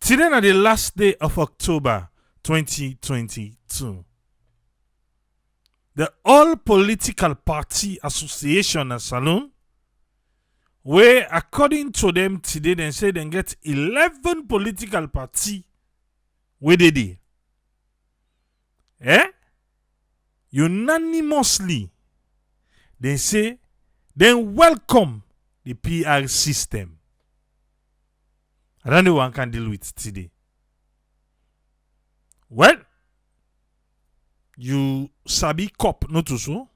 Today na the last day of October 2022. The All Political Party Association and Salon, where according to them today, they say they get 11 political party where they did. Unanimously, they say they welcome the PR system. I don't know one can deal with today. Well, you sabi COP not so.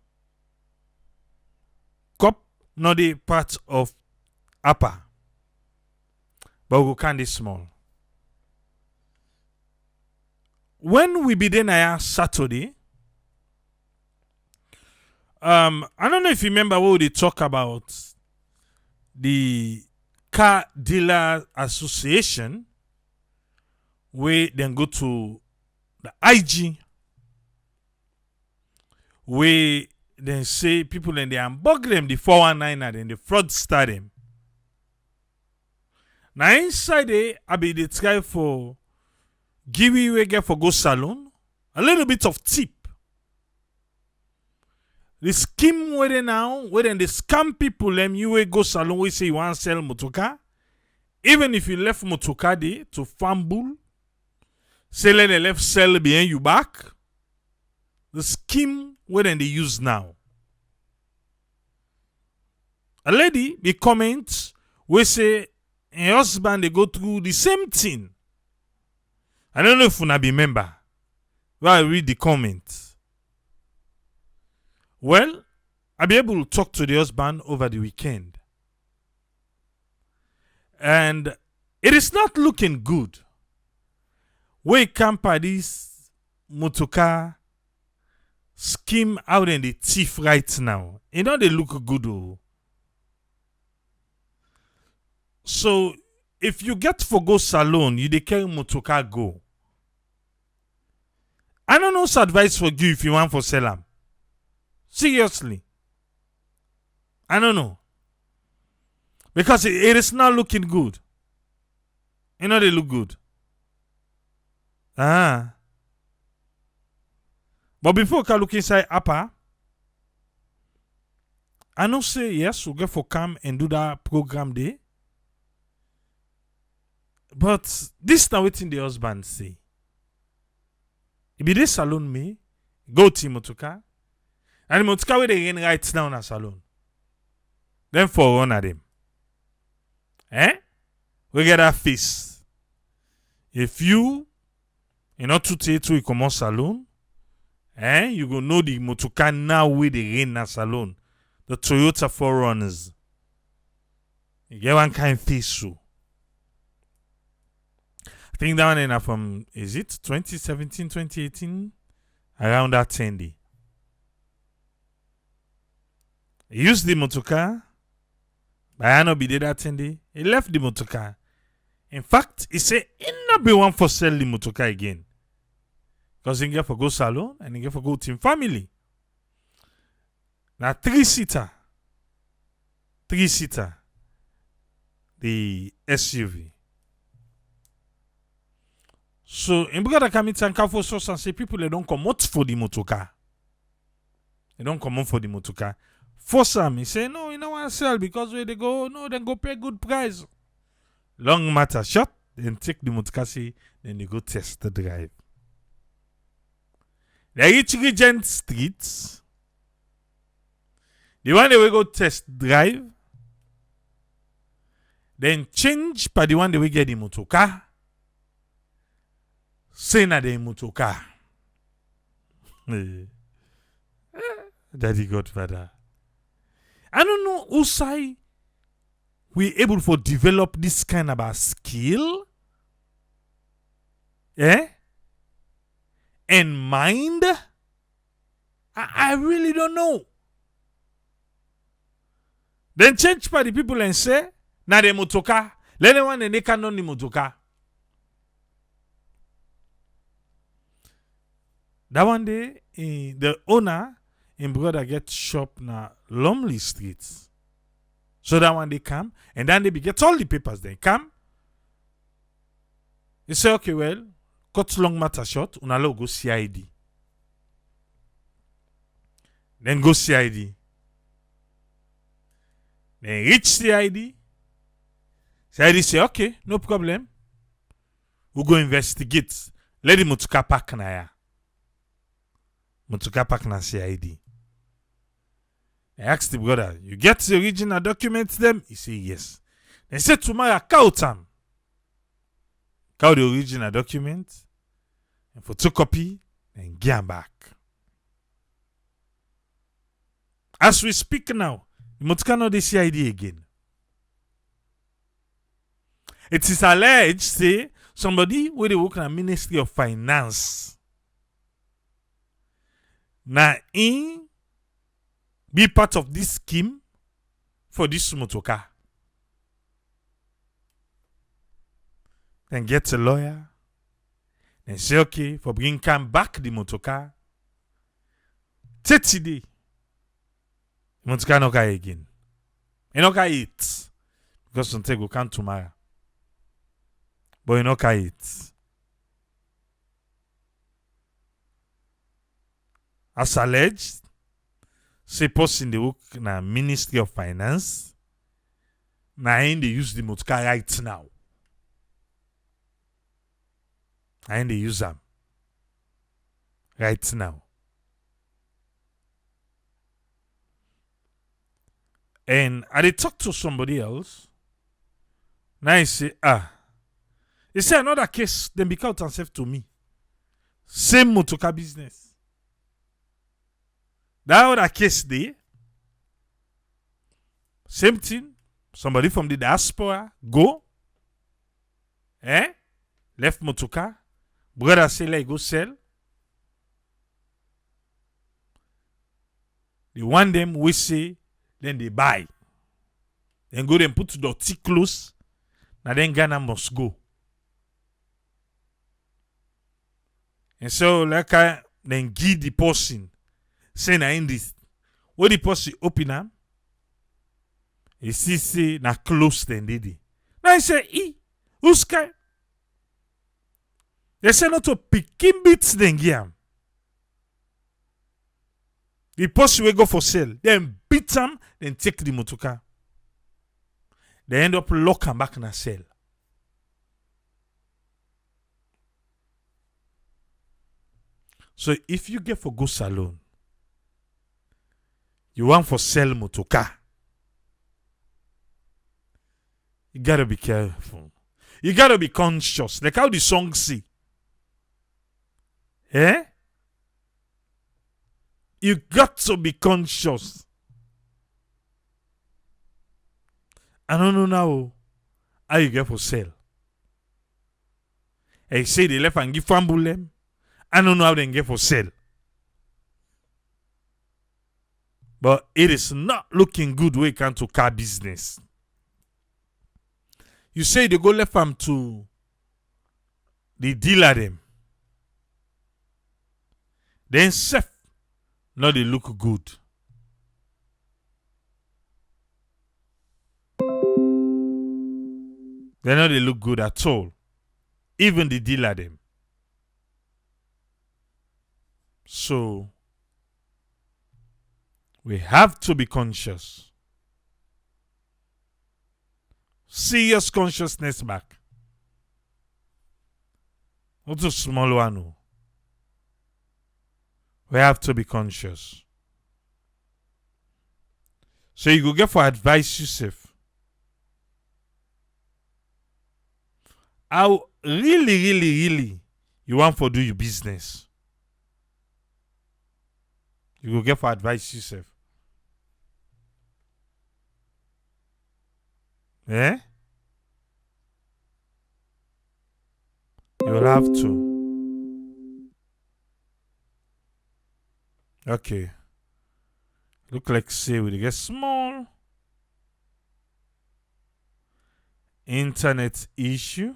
COP not the part of upper, but we can be small. When we begin Saturday, I don't know if you remember what they talk about the Car Dealer Association, where then go to the IG, where then say people and they unbug them, the 419 and the fraudster them. Now inside there, I be the try for give you get for go salon, a little bit of tip. The scheme where they now, where then they scam people them, you will go salon, we say you want to sell motoka. Even if you left motoka there to fumble, selling the left sell behind you back. The scheme where then they use now. A lady, the comment, we say her husband they go through the same thing. I don't know if you remember. Well, I read the comment. Well, I'll be able to talk to the husband over the weekend. And it is not looking good. We camp at this motocar scheme out in the thief right now. You know they look good. Oh. So if you get for go salon, you dey carry motocar go. I don't know what's advice for you if you want for sell them. Seriously. I don't know. Because it is not looking good. You know they look good. But before we can look inside upper, I know say yes, we'll get for come and do that program there. But this is not what the husband say. If it is salon me, go to motoka. And the motoka where they in right now in a salon. Then for one of them. We get that face. If you not to take to come on salon, you go know the motoka now where they in a salon. The Toyota 4Runners. You get one kind of face so. I think that one enough from, is it 2017, 2018? Around that 10 day. He used the motocar. But I not be there that 10 day. He left the motocar. In fact, he said he not be one for sell the motocar again. Because he get for go salon and he get for go team family. Now 3-seater. 3-seater. The SUV. So, in Brother Kamit and Kafo Source and say people they don't come out for the motocar. They don't come out for the motocar. For some, he say, no, you don't want to sell because where they go, no, then go pay good price. Long matter short, then take the motocar, see, then they go test the drive. They reach Regent Street. The one they will go test drive. Then change by the one they will get the motocar. Say na the motocar. Daddy Godfather. I don't know who say we able to develop this kind of a skill. And mind. I really don't know. Then change by the people and say, na the motocar. Let them want they can know the motocar. That one day, the owner in brother get shop na Lumley Street. So that one they come, and then they get all the papers. They come. He say, okay, well, cut long matter short, unalo go CID. Then go CID. Then reach CID. CID say, okay, no problem. We go investigate. Let the motuka pack na ya. Motuka pack na CID. I asked the brother, you get the original documents them? He say, yes. They said tomorrow, count them. Count the original document and photocopy and get them back. As we speak now, the motuka know the CID again. It is alleged, say, somebody where they work in the Ministry of Finance. Now, in be part of this scheme for this motoka. Then get a lawyer. Then say, okay, for bring come back the motoka. 30 days. Motoka no kai again. You no kai eat. Because something go come tomorrow. But you no kai eat. As alleged, say person they work in the Ministry of Finance. Now they use the motoka right now. And they use them right now. And I talk to somebody else. Now I say, they say another case, then become themselves to me. Same motoka business. That other case there, same thing. Somebody from the diaspora go, left motoka. Brother say like go sell. They want them, we say, then they buy. Then go then put dirty clothes. Now then Ghana must go. And so like I then give the person, say na in this. When the person open am, he see say na close then did. Now he say, who's guy? They say not to picking bits then give. The person will go for sale. Then beat them, then take the motoka. They end up lock and back in a cell. So if you get for go salon, you want for sell motoka, you gotta be careful. You gotta be conscious. Like how the song say. You got to be conscious. I don't know now how you get for sale. I say they left and give fambulem. I don't know how they get for sale. But it is not looking good when it comes to car business. You say they go left them to the dealer them. Then self, now they look good. They know they look good at all. Even the dealer them. So we have to be conscious. Serious consciousness back. Not a small one. We have to be conscious. So you go get for advice yourself. How really you want for do your business. You go get for advice yourself. You will have to. Okay. Look like say we get small internet issue.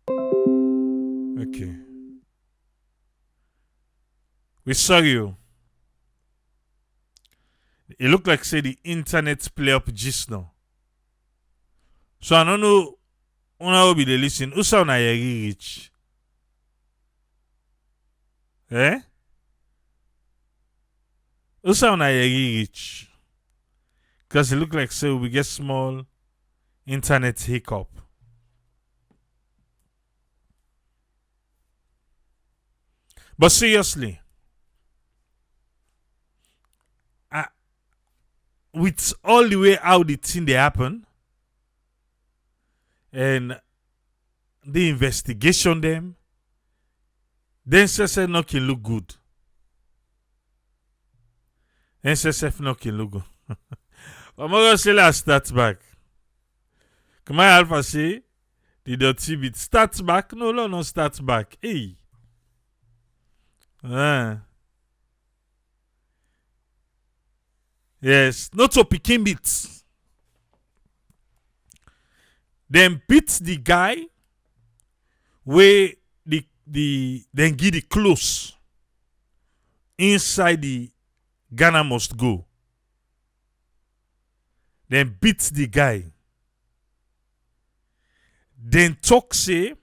Okay. We saw you. It look like say the internet play up just now. So I don't know una will be the listen. Usa una yeri rich. Eh? Usa una yeri rich. Because it look like so we get small internet hiccup. But seriously, with all the way how the thing they happen and the investigation them, then SSF not can look good. SSF not can look good. I'm going to say let's start back. Come on, Alpha say the dirty bit start back. No, start back. Hey. Yes, not to picking beats. Then beat the guy where then give the close inside the Ghana must go. Then beat the guy. Then talk say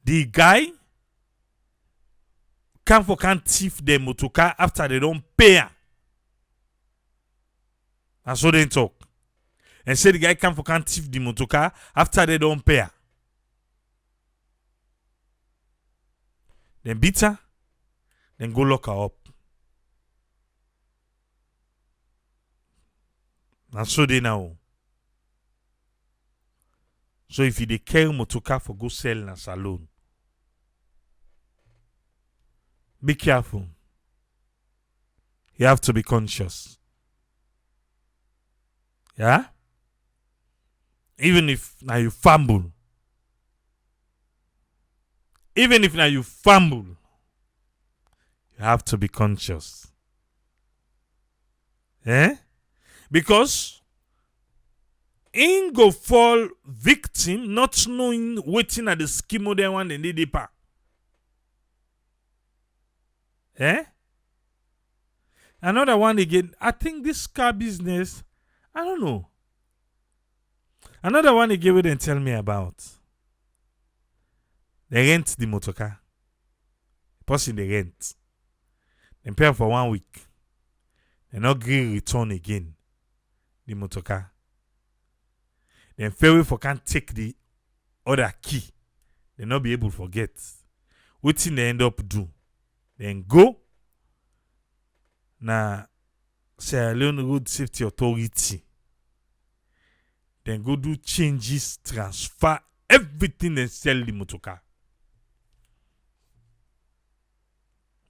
the guy can't thief the motoka after they don't pay her. And so they talk. And say the guy can't thief the motoka after they don't pay her. Then beat her. Then go lock her up. And so they now. So if you dey carry motoka for go sell in a salon, be careful. You have to be conscious. Yeah? Even if now you fumble. You have to be conscious. Eh? Because in go fall victim not knowing waiting at the scheme of them one and they pa. Eh? Another one again. I think this car business, I don't know. Another one again we didn't tell me about. They rent the motorcar. Person they rent. They pay for 1 week. They not agree return again. The motorcar. Then ferry for can't take the other key. They not be able to forget. What thing they end up do? Then go. Na Sierra Leone Road Safety Authority. Then go do changes, transfer everything and sell the motorcar.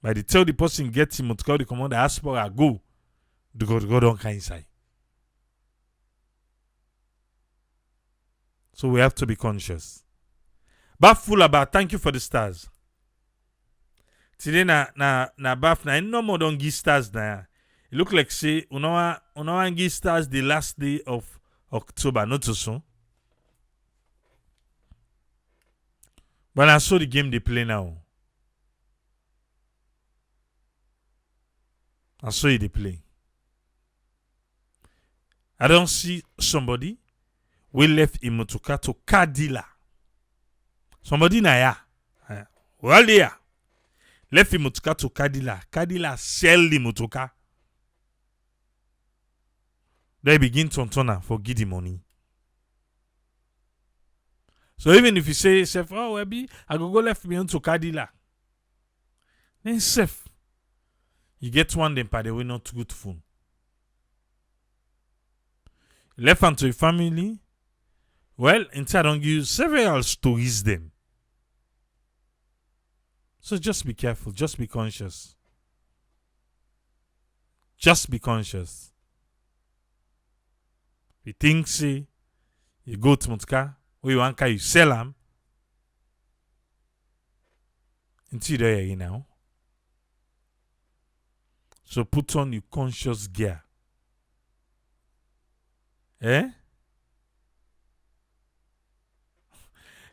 By the tell the person get the motorcar, the commander ask for a go. The go don't come inside. So we have to be conscious. Full about thank you for the stars. Today na baf na no more don't give stars na. It look like say unawa give stars the last day of October, not too soon. But I saw the game they play now. I saw it they play. I don't see somebody we left Imotuka to car dealer. Somebody na ya. Well there. Left Imotuka to car dealer. Car dealer sell the motoka. They begin to turn for give the money. So even if you say yourself, oh maybe I go left me on to car dealer. Then safe. You get one them by the way not good phone. Left onto your family. Well, inside I don't give you several stories them. So just be careful, just be conscious. Just be conscious. You think say you go to Mutka, or you want you sell them. Until there you now. So put on your conscious gear. Eh?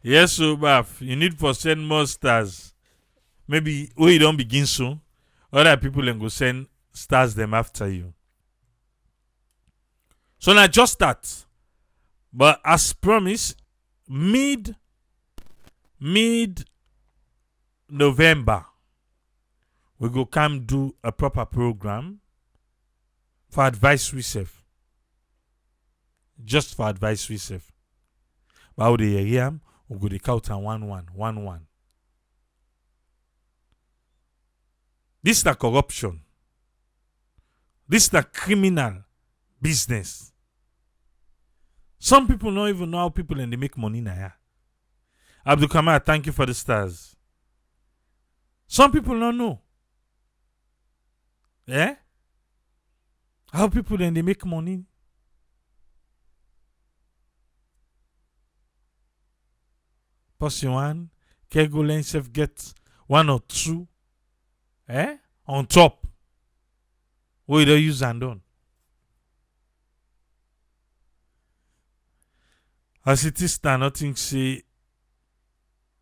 Yes, so Baf, you need for send more stars. Maybe when you don't begin soon, other people then go send stars them after you. So now just that. But as promised, mid November, we go come do a proper program for advice reserve. Just for advice reserve. But how they hear we go the count and 1-1. This is the corruption. This is the criminal business. Some people don't even know how people and they make money now. Abdul Kamar, thank you for the stars. Some people don't know. Yeah? How people then they make money. Person one, Kegolen self get 1 or 2 on top. We don't use and done. As it is now, nothing say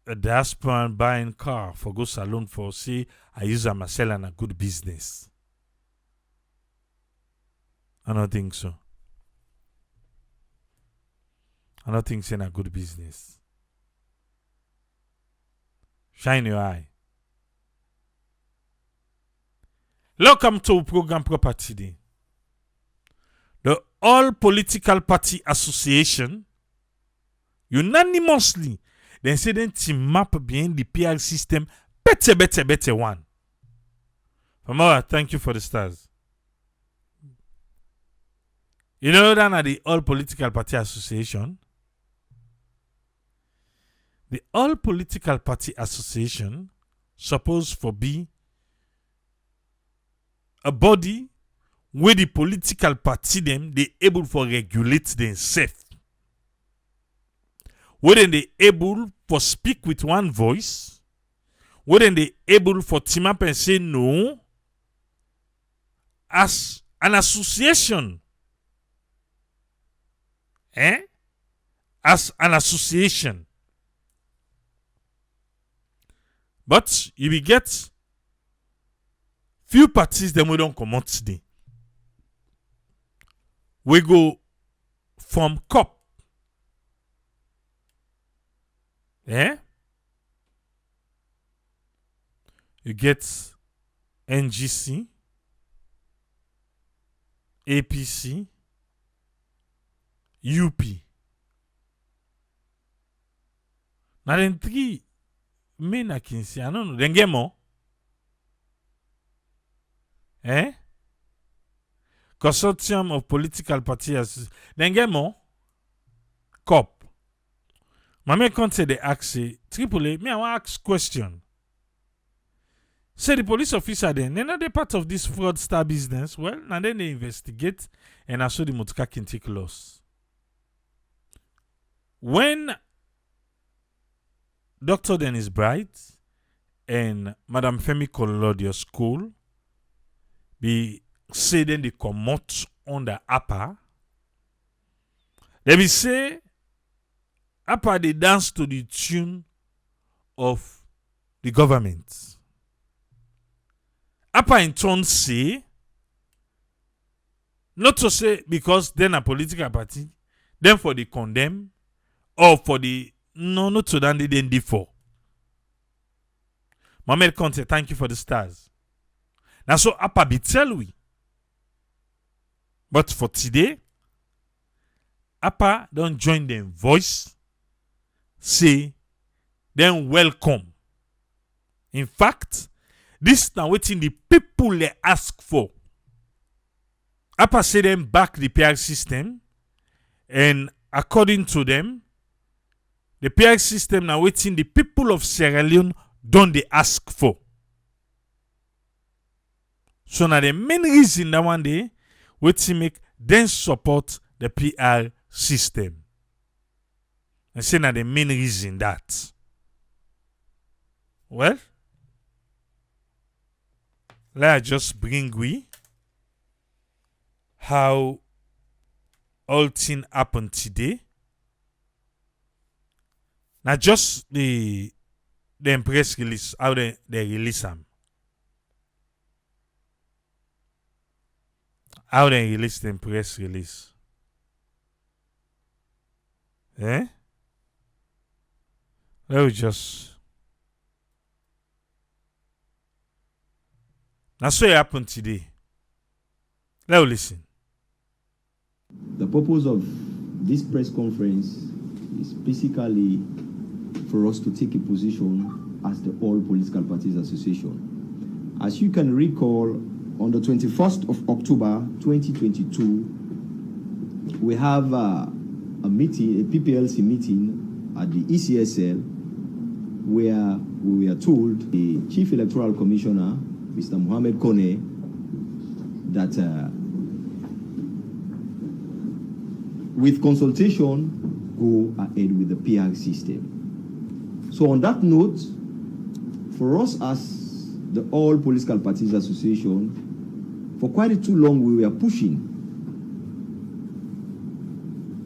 a diaspora buying car for go salon for say I use a sell and a good business. I don't think so. I don't think it's a good business. Shine your eye. Welcome to program Property Day. The All Political Party Association unanimously then say then team map behind the PR system better one. Famara, thank you for the stars. You know that at the All Political Party Association? The All Political Party Association supposed for be a body where the political party them they able for regulate themselves. Where they able for speak with one voice. Where they able for team up and say no as an association. As an association. But you will get few parties them we don't come out today. We go from COP. You get NGC, APC, UP. Now then 3 main I can see. I don't know. Then get more. Consortium of Political Parties. Then get more. COP. My man can't say they ask Triple A. Me I want ask question. Say the police officer then, they're not a part of this fraudster business. Well, and then they investigate and I saw the motorcar can take loss. When Dr. Dennis Bright and Madam Femi Kololodio School be say then they come out on the upper, they be say upper they dance to the tune of the government. Upper in turn say, not to say because then a political party, then for the condemn, or for the no, not to then they then defer. Mohamed Conte, thank you for the stars. Now so Upper be tell we. But for today, Upper don't join them voice, say, then welcome. In fact, this now waiting the people they ask for. Upper say them back the PR system, and according to them, the PR system now waiting the people of Sierra Leone don't they ask for. So now the main reason that one day waiting make them support the PR system. And say now the main reason that. Well, let's just bring we how all things happen today. Now just the press release, how they release them. How they release the press release. Let me just. That's what happened today. Let's listen. The purpose of this press conference is basically for us to take a position as the All Political Parties Association. As you can recall, on the 21st of October 2022, we have a meeting, a PPLC meeting at the ECSL, where we were told the Chief Electoral Commissioner, Mr. Mohamed Kone, that with consultation, go ahead with the PR system. So on that note, for us as the All Political Parties Association, for quite too long we were pushing.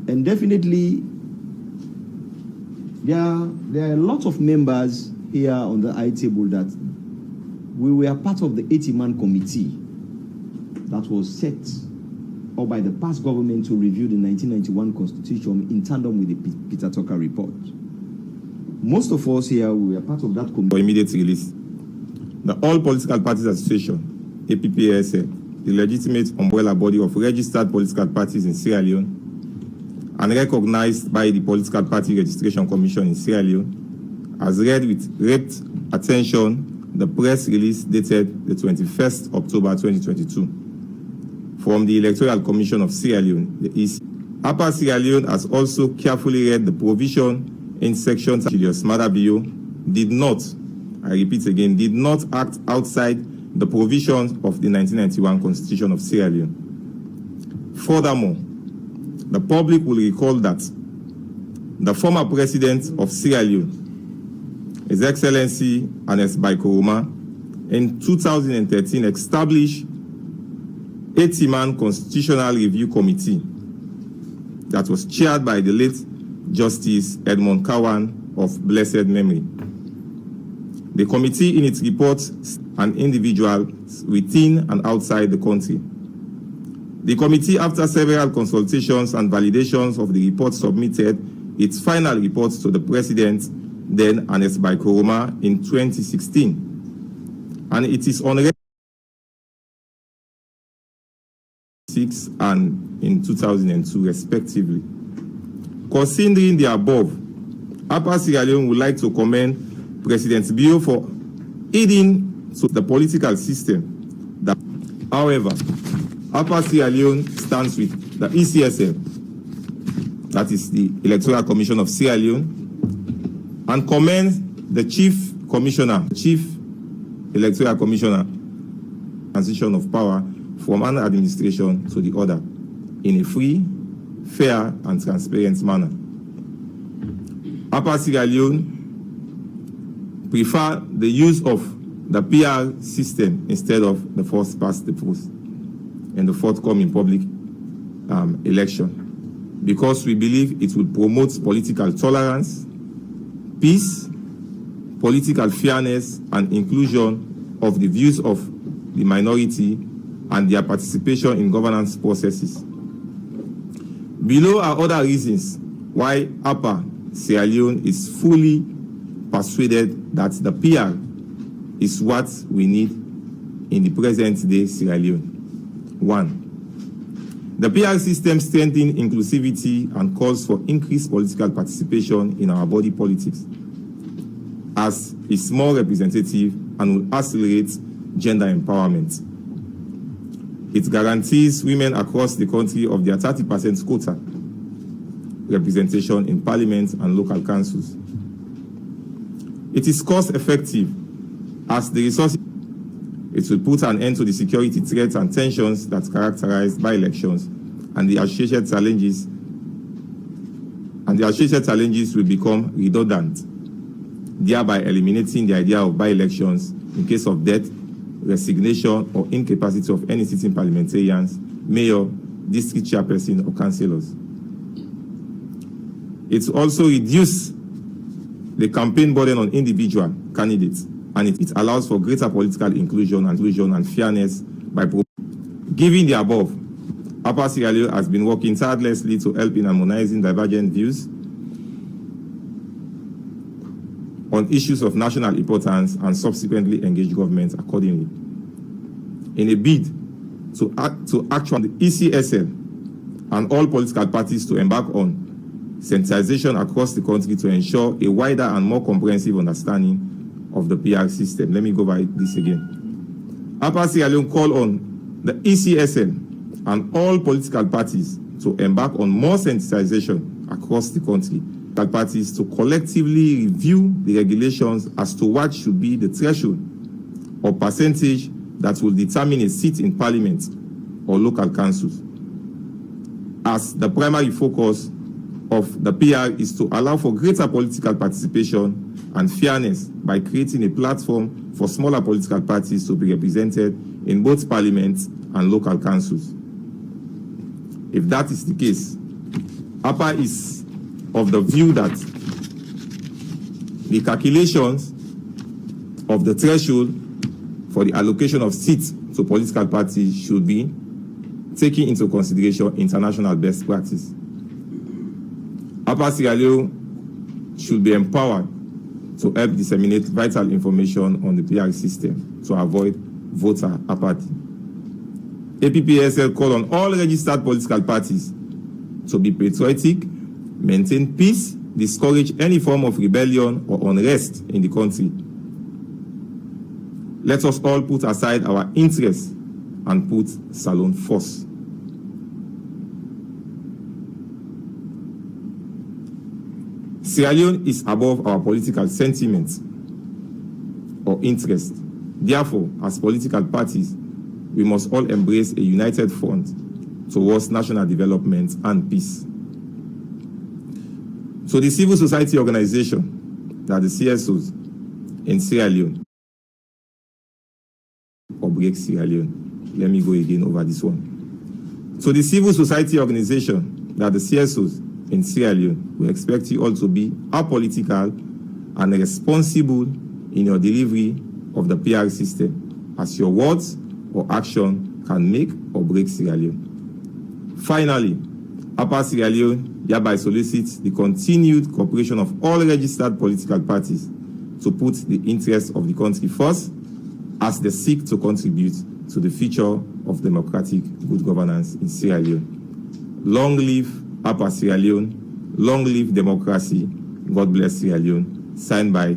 And definitely, there are a lot of members here on the high table that we were part of the 80-man committee that was set up by the past government to review the 1991 Constitution in tandem with the Peter Tucker report. Most of us here, we were part of that committee. For immediate release. The All Political Parties Association, APPASA, the legitimate umbrella body of registered political parties in Sierra Leone and recognized by the Political Party Registration Commission in Sierra Leone, has read with rapt attention the press release dated the 21st October 2022 from the Electoral Commission of Sierra Leone, the EC. Upper Sierra Leone has also carefully read the provision in Section Julius Madabio did not, I repeat again, did not act outside the provisions of the 1991 Constitution of Sierra Leone. Furthermore, the public will recall that the former president of Sierra Leone, His Excellency Ernest Bai Koroma, in 2013 established 80-man Constitutional Review Committee that was chaired by the late Justice Edmond Kawan of blessed memory. The committee in its reports an individual within and outside the country. The committee, after several consultations and validations of the report, submitted its final report to the President, then Ernest Bai Koroma, in 2016. And it is on record and in 2002, respectively. Considering the above, Upper Sierra Leone would like to commend President Bio for aiding to the political system. However, Upper Sierra Leone stands with the ECSL, that is the Electoral Commission of Sierra Leone, and commends the Chief Electoral Commissioner, transition of power from one administration to the other in a free, fair, and transparent manner. Upper Sierra Leone prefer the use of the PR system instead of the first past the post in the forthcoming public election, because we believe it will promote political tolerance, peace, political fairness, and inclusion of the views of the minority and their participation in governance processes. Below are other reasons why Upper Sierra Leone is fully persuaded that the PR is what we need in the present day Sierra Leone. 1. The PR system strengthens inclusivity and calls for increased political participation in our body politics, as it's more representative and will accelerate gender empowerment. It guarantees women across the country of their 30% quota representation in parliament and local councils. It is cost-effective, as the resources it will put an end to the security threats and tensions that characterize by-elections, and the associated challenges will become redundant, thereby eliminating the idea of by-elections in case of death, resignation, or incapacity of any sitting parliamentarians, mayor, district chairperson, or councillors. It also reduces the campaign burden on individual candidates, and it allows for greater political inclusion and fairness by giving the above. Upper Sierra Leone has been working tirelessly to help in harmonizing divergent views on issues of national importance and subsequently engage government accordingly. In a bid to act on the ECSL and all political parties to embark on sensitization across the country to ensure a wider and more comprehensive understanding of the PR system. Let me go by this again. APA Sierra Leone call on the ECSL and all political parties to embark on more sensitization across the country. Political parties to collectively review the regulations as to what should be the threshold or percentage that will determine a seat in parliament or local councils, as the primary focus of the PR is to allow for greater political participation and fairness by creating a platform for smaller political parties to be represented in both parliament and local councils. If that is the case, APA is of the view that the calculations of the threshold for the allocation of seats to political parties should be taking into consideration international best practice. APA Sierra Leone should be empowered to help disseminate vital information on the PR system to avoid voter apathy. APPSL call on all registered political parties to be patriotic, maintain peace, discourage any form of rebellion or unrest in the country. Let us all put aside our interests and put Salone first. Sierra Leone is above our political sentiments or interest. Therefore, as political parties, we must all embrace a united front towards national development and peace. So the civil society organization, that the CSOs in Sierra Leone, or Break Sierra Leone. Let me go again over this one. So the civil society organization, that the CSOs in Sierra Leone, we expect you all to be apolitical and responsible in your delivery of the PR system, as your words or action can make or break Sierra Leone. Finally, APA Sierra Leone hereby solicits the continued cooperation of all registered political parties to put the interests of the country first as they seek to contribute to the future of democratic good governance in Sierra Leone. Long live APA Sierra Leone, long live democracy, God bless Sierra Leone, signed by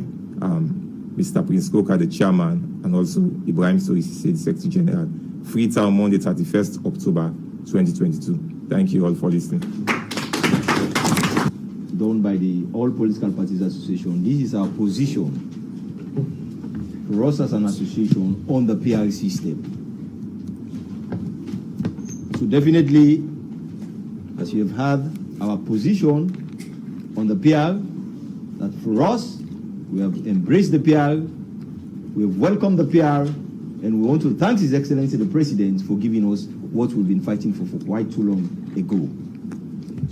Mr. Prince Koka, the chairman, and also Ibrahim Sorisi, the Secretary General. Freetown, Monday, 31st October 2022. Thank you all for listening. Done by the All Political Parties Association. This is our position for us as an association on the PR system. So definitely, as you have heard, our position on the PR, that for us, we have embraced the PR, we have welcomed the PR, and we want to thank His Excellency the President for giving us what we've been fighting for quite too long ago.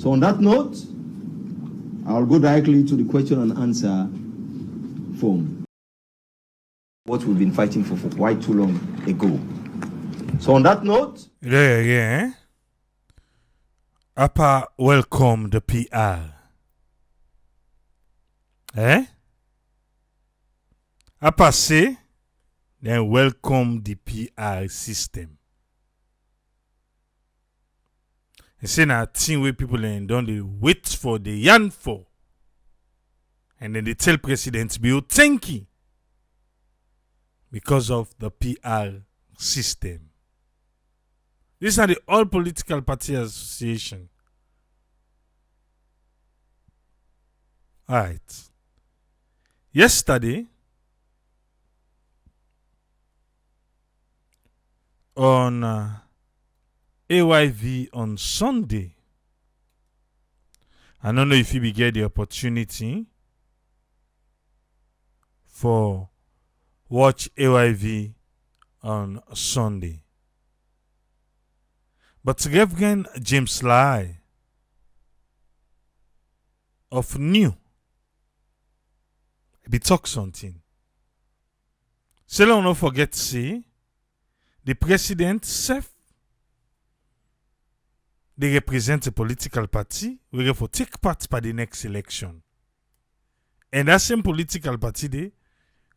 So on that note, I'll go directly to the question and answer form. What we've been fighting for quite too long ago. So on that note... Yeah. APA welcome the PR. APA say, then welcome the PR system. They say na thing where people don't they wait for the yarn for. And then they tell President Bill thank you because of the PR system. These are the All Political Party Association. Alright. Yesterday, on AYV on Sunday, I don't know if you get the opportunity for watch AYV on Sunday. But Reverend James Lai of New be talk something. Say don't forget to say the president self they represent a political party we go for take part by the next election. And that same political party they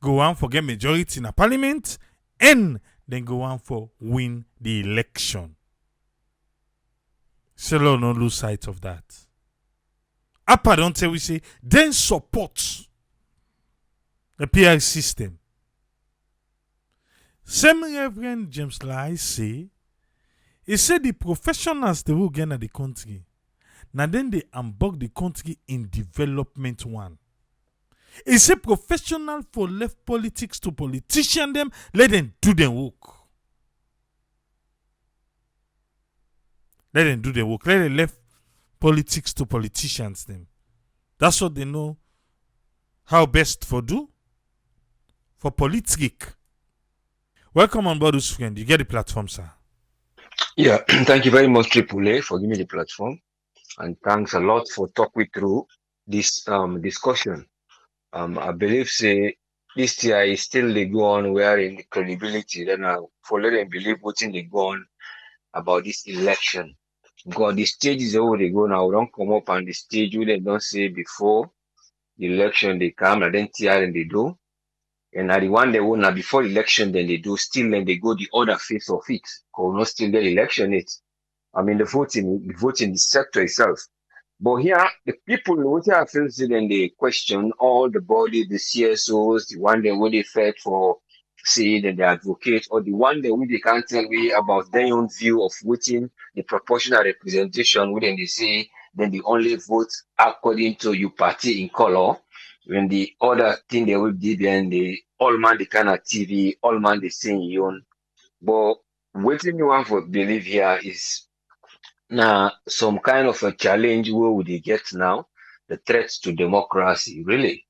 go on for get majority in a parliament and then go on for win the election. So no lose sight of that. Apa don't tell we say then support the PI system. Same Reverend James Lai say, he said the professionals they will get at the country. Now then they embark the country in development one. He said professional for left politics to politician them, let them do their work. Let them do their work. Let them left politics to politicians them. That's what they know how best for do. For politic. Welcome on board, friend. You get the platform, sir. Yeah, thank you very much, Triple A, for giving me the platform. And thanks a lot for talking me through this discussion. I believe say this year is still they go on wearing credibility. Then I follow them believe what's in they go on about this election. Because the stage is where they go now. We don't come up on the stage where they don't say before the election they come and then TR and they do. And at the one they won now before election, then they do still then they go the other face of it. Because not still get election it. I mean the voting the sector itself. But here the people what I feel then they question all the body, the CSOs, the one that when they fed for say that they advocate, or the one that when they can't tell me about their own view of voting, the proportional representation, when they say then they only vote according to your party in color. When the other thing they will do, then the all man the kind of TV, all man the same you. But what you want to believe here is now some kind of a challenge where would they get now? The threats to democracy, really.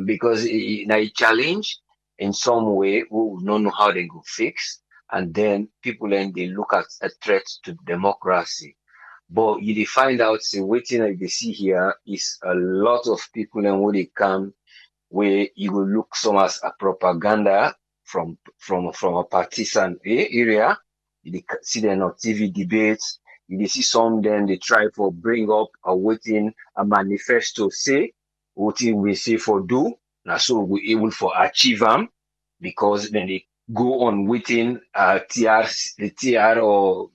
Because now a challenge in some way we will not know how they go fix, and then people then they look at a threat to democracy. But you find out say waiting that they see here is a lot of people and when they come where you will look some as a propaganda from a partisan area. You see them on TV debates. You see some then they try for bring up a waiting a manifesto say what we say for do. Now so we able for achieve them because then they go on waiting the TR or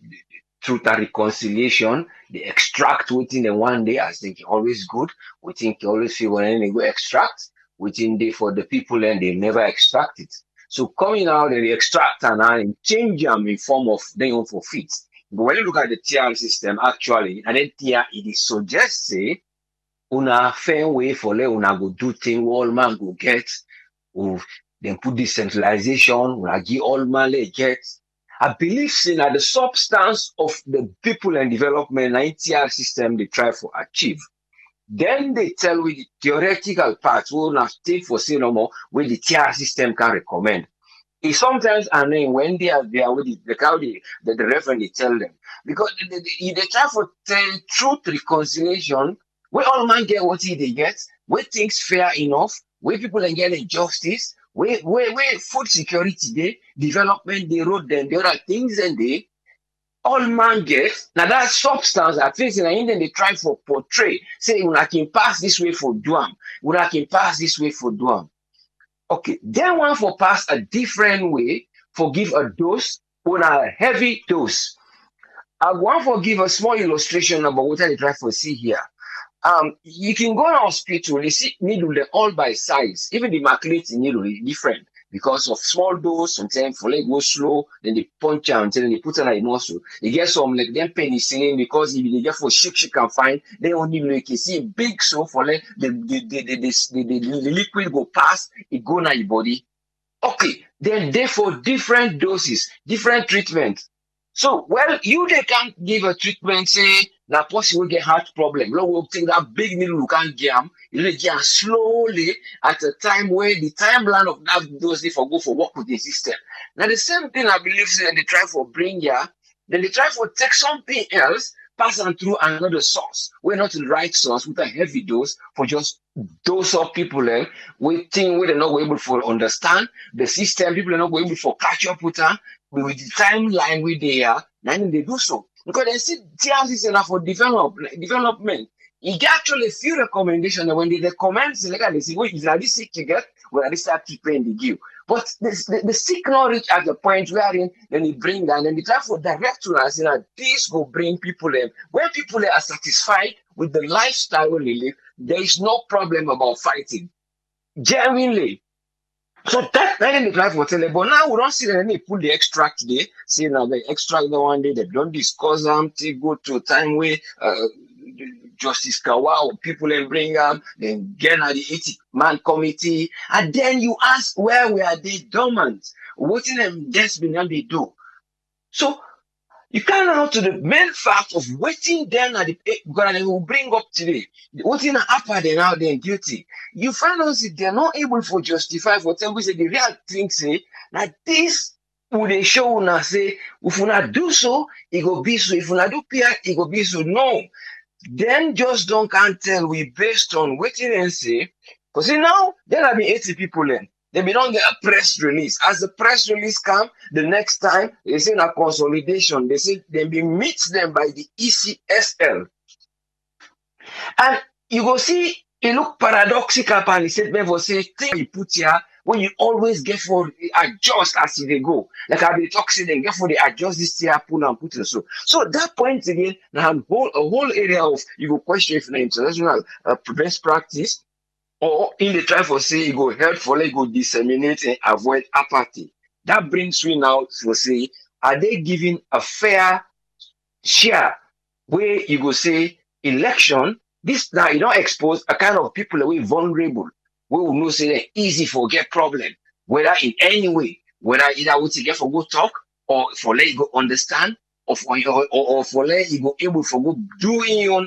Truth and Reconciliation, they extract within the one day. I think always good. We think always feel when they go extract within day for the people and they never extract it. So coming out and they extract and change them in form of their own forfeit. But when you look at the TR system, actually, and then TR it suggests say una fair way for let una go do thing all man go get, or then put decentralization, una give all man they get. I believe in the substance of the people and development in TR system they try to achieve. Then they tell we the theoretical parts will not take for say no more where the TR system can recommend. It sometimes and then when they are there with the reverend they tell them because they try for truth reconciliation where all man get what they get, where things fair enough, where people can get justice. Where food security day, development, the road, then the other things, and they all man get now that substance at least in India they try for portray, say when I can pass this way for Duam, when I can pass this way for Duam. Okay, then one for pass a different way, for give a dose on a heavy dose. I want to give a small illustration about what I try for see here. You can go to hospital, you see needle they all by size. Even the immaculate needle is different because of small dose, sometimes for leg go slow, then they punch out until they put it in muscle. You get some like them penicillin because if they get for shake can find, they only you can see big so for like the liquid go past, it go na your body. Okay, then therefore different doses, different treatment. So, well, you they can't give a treatment, say, now possible get heart problem. Long will take that big needle you can't get them, you get them slowly at a time where the timeline of that those they for go for work with the system. Now the same thing I believe then they try for bring ya, then they try for take something else, pass them through another source. We're not the right source with a heavy dose for just dose of people we think we're not able to understand the system, people are not able to catch up with her. With the timeline we they are, then they do so. Because they see TRC is enough for development. He get actually a few recommendations, and when they recommend, they say, wait, if not this sick you get, well, they start keeping the give. But the sick not reach at the point wherein then they bring that, and then they try for direct to us, this will bring people in. When people are satisfied with the lifestyle they live, there is no problem about fighting. Genuinely. So that then the drive for tell but now we don't see them they put the extract there. See now the extract the one day they don't discuss them, they go to a time where Justice Kawa or people and bring them, then get at the 80-man committee, and then you ask where were they dormant? What in them just been they do? So you come now to the main fact of waiting then at the because they will bring up today. What in the upper they now then guilty. You find out that they're not able to justify for them. We say the real thing say that this would they show now say if we not do so, it go be so. If we not do PR, it go be so. No. Then just don't can't tell we based on waiting and say. Because see now there have been 80 people in. They may not get a press release. As the press release come, the next time they say a consolidation. They say they be meet them by the ECSL. And you go see, it look paradoxical and he said, for say, thing you put here, when you always get for adjust as they go. Like I be talking, then get for the adjust this here, pull and put it so. So that point again, now a whole area of you go question if the international best practice. Or in the try for say you go help for like go disseminate and avoid apathy. That brings me now to say, are they giving a fair share where you go say election? This now you don't expose a kind of people who are vulnerable, we will not say that easy for get problem, whether in any way, whether either what you get for go talk or for let you go understand, or for let you go able for go doing your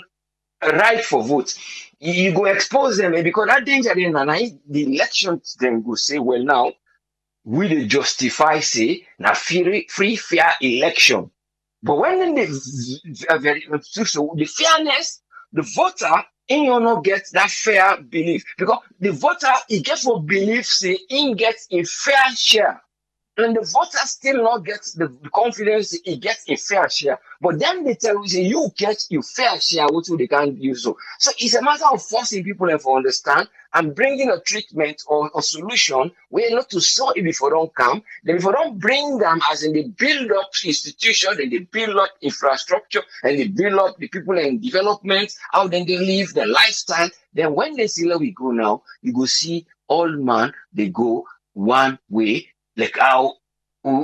right for vote. You go expose them because that danger then and the elections then go say, well now, we they justify say na free fair election. But when they so the fairness, the voter in you not get that fair belief. Because the voter he gets for belief say he gets a fair share. And the voter still not gets the confidence he gets a fair share. But then they tell you, say, you get your fair share, what they can't use so. So it's a matter of forcing people to understand and bringing a treatment or a solution where not to solve it before don't come. Then if you don't bring them as in they build up institutions, then they build up infrastructure, and they build up the people in development, how then they live their lifestyle. Then when they see where we go now, you go see all man, they go one way. Like how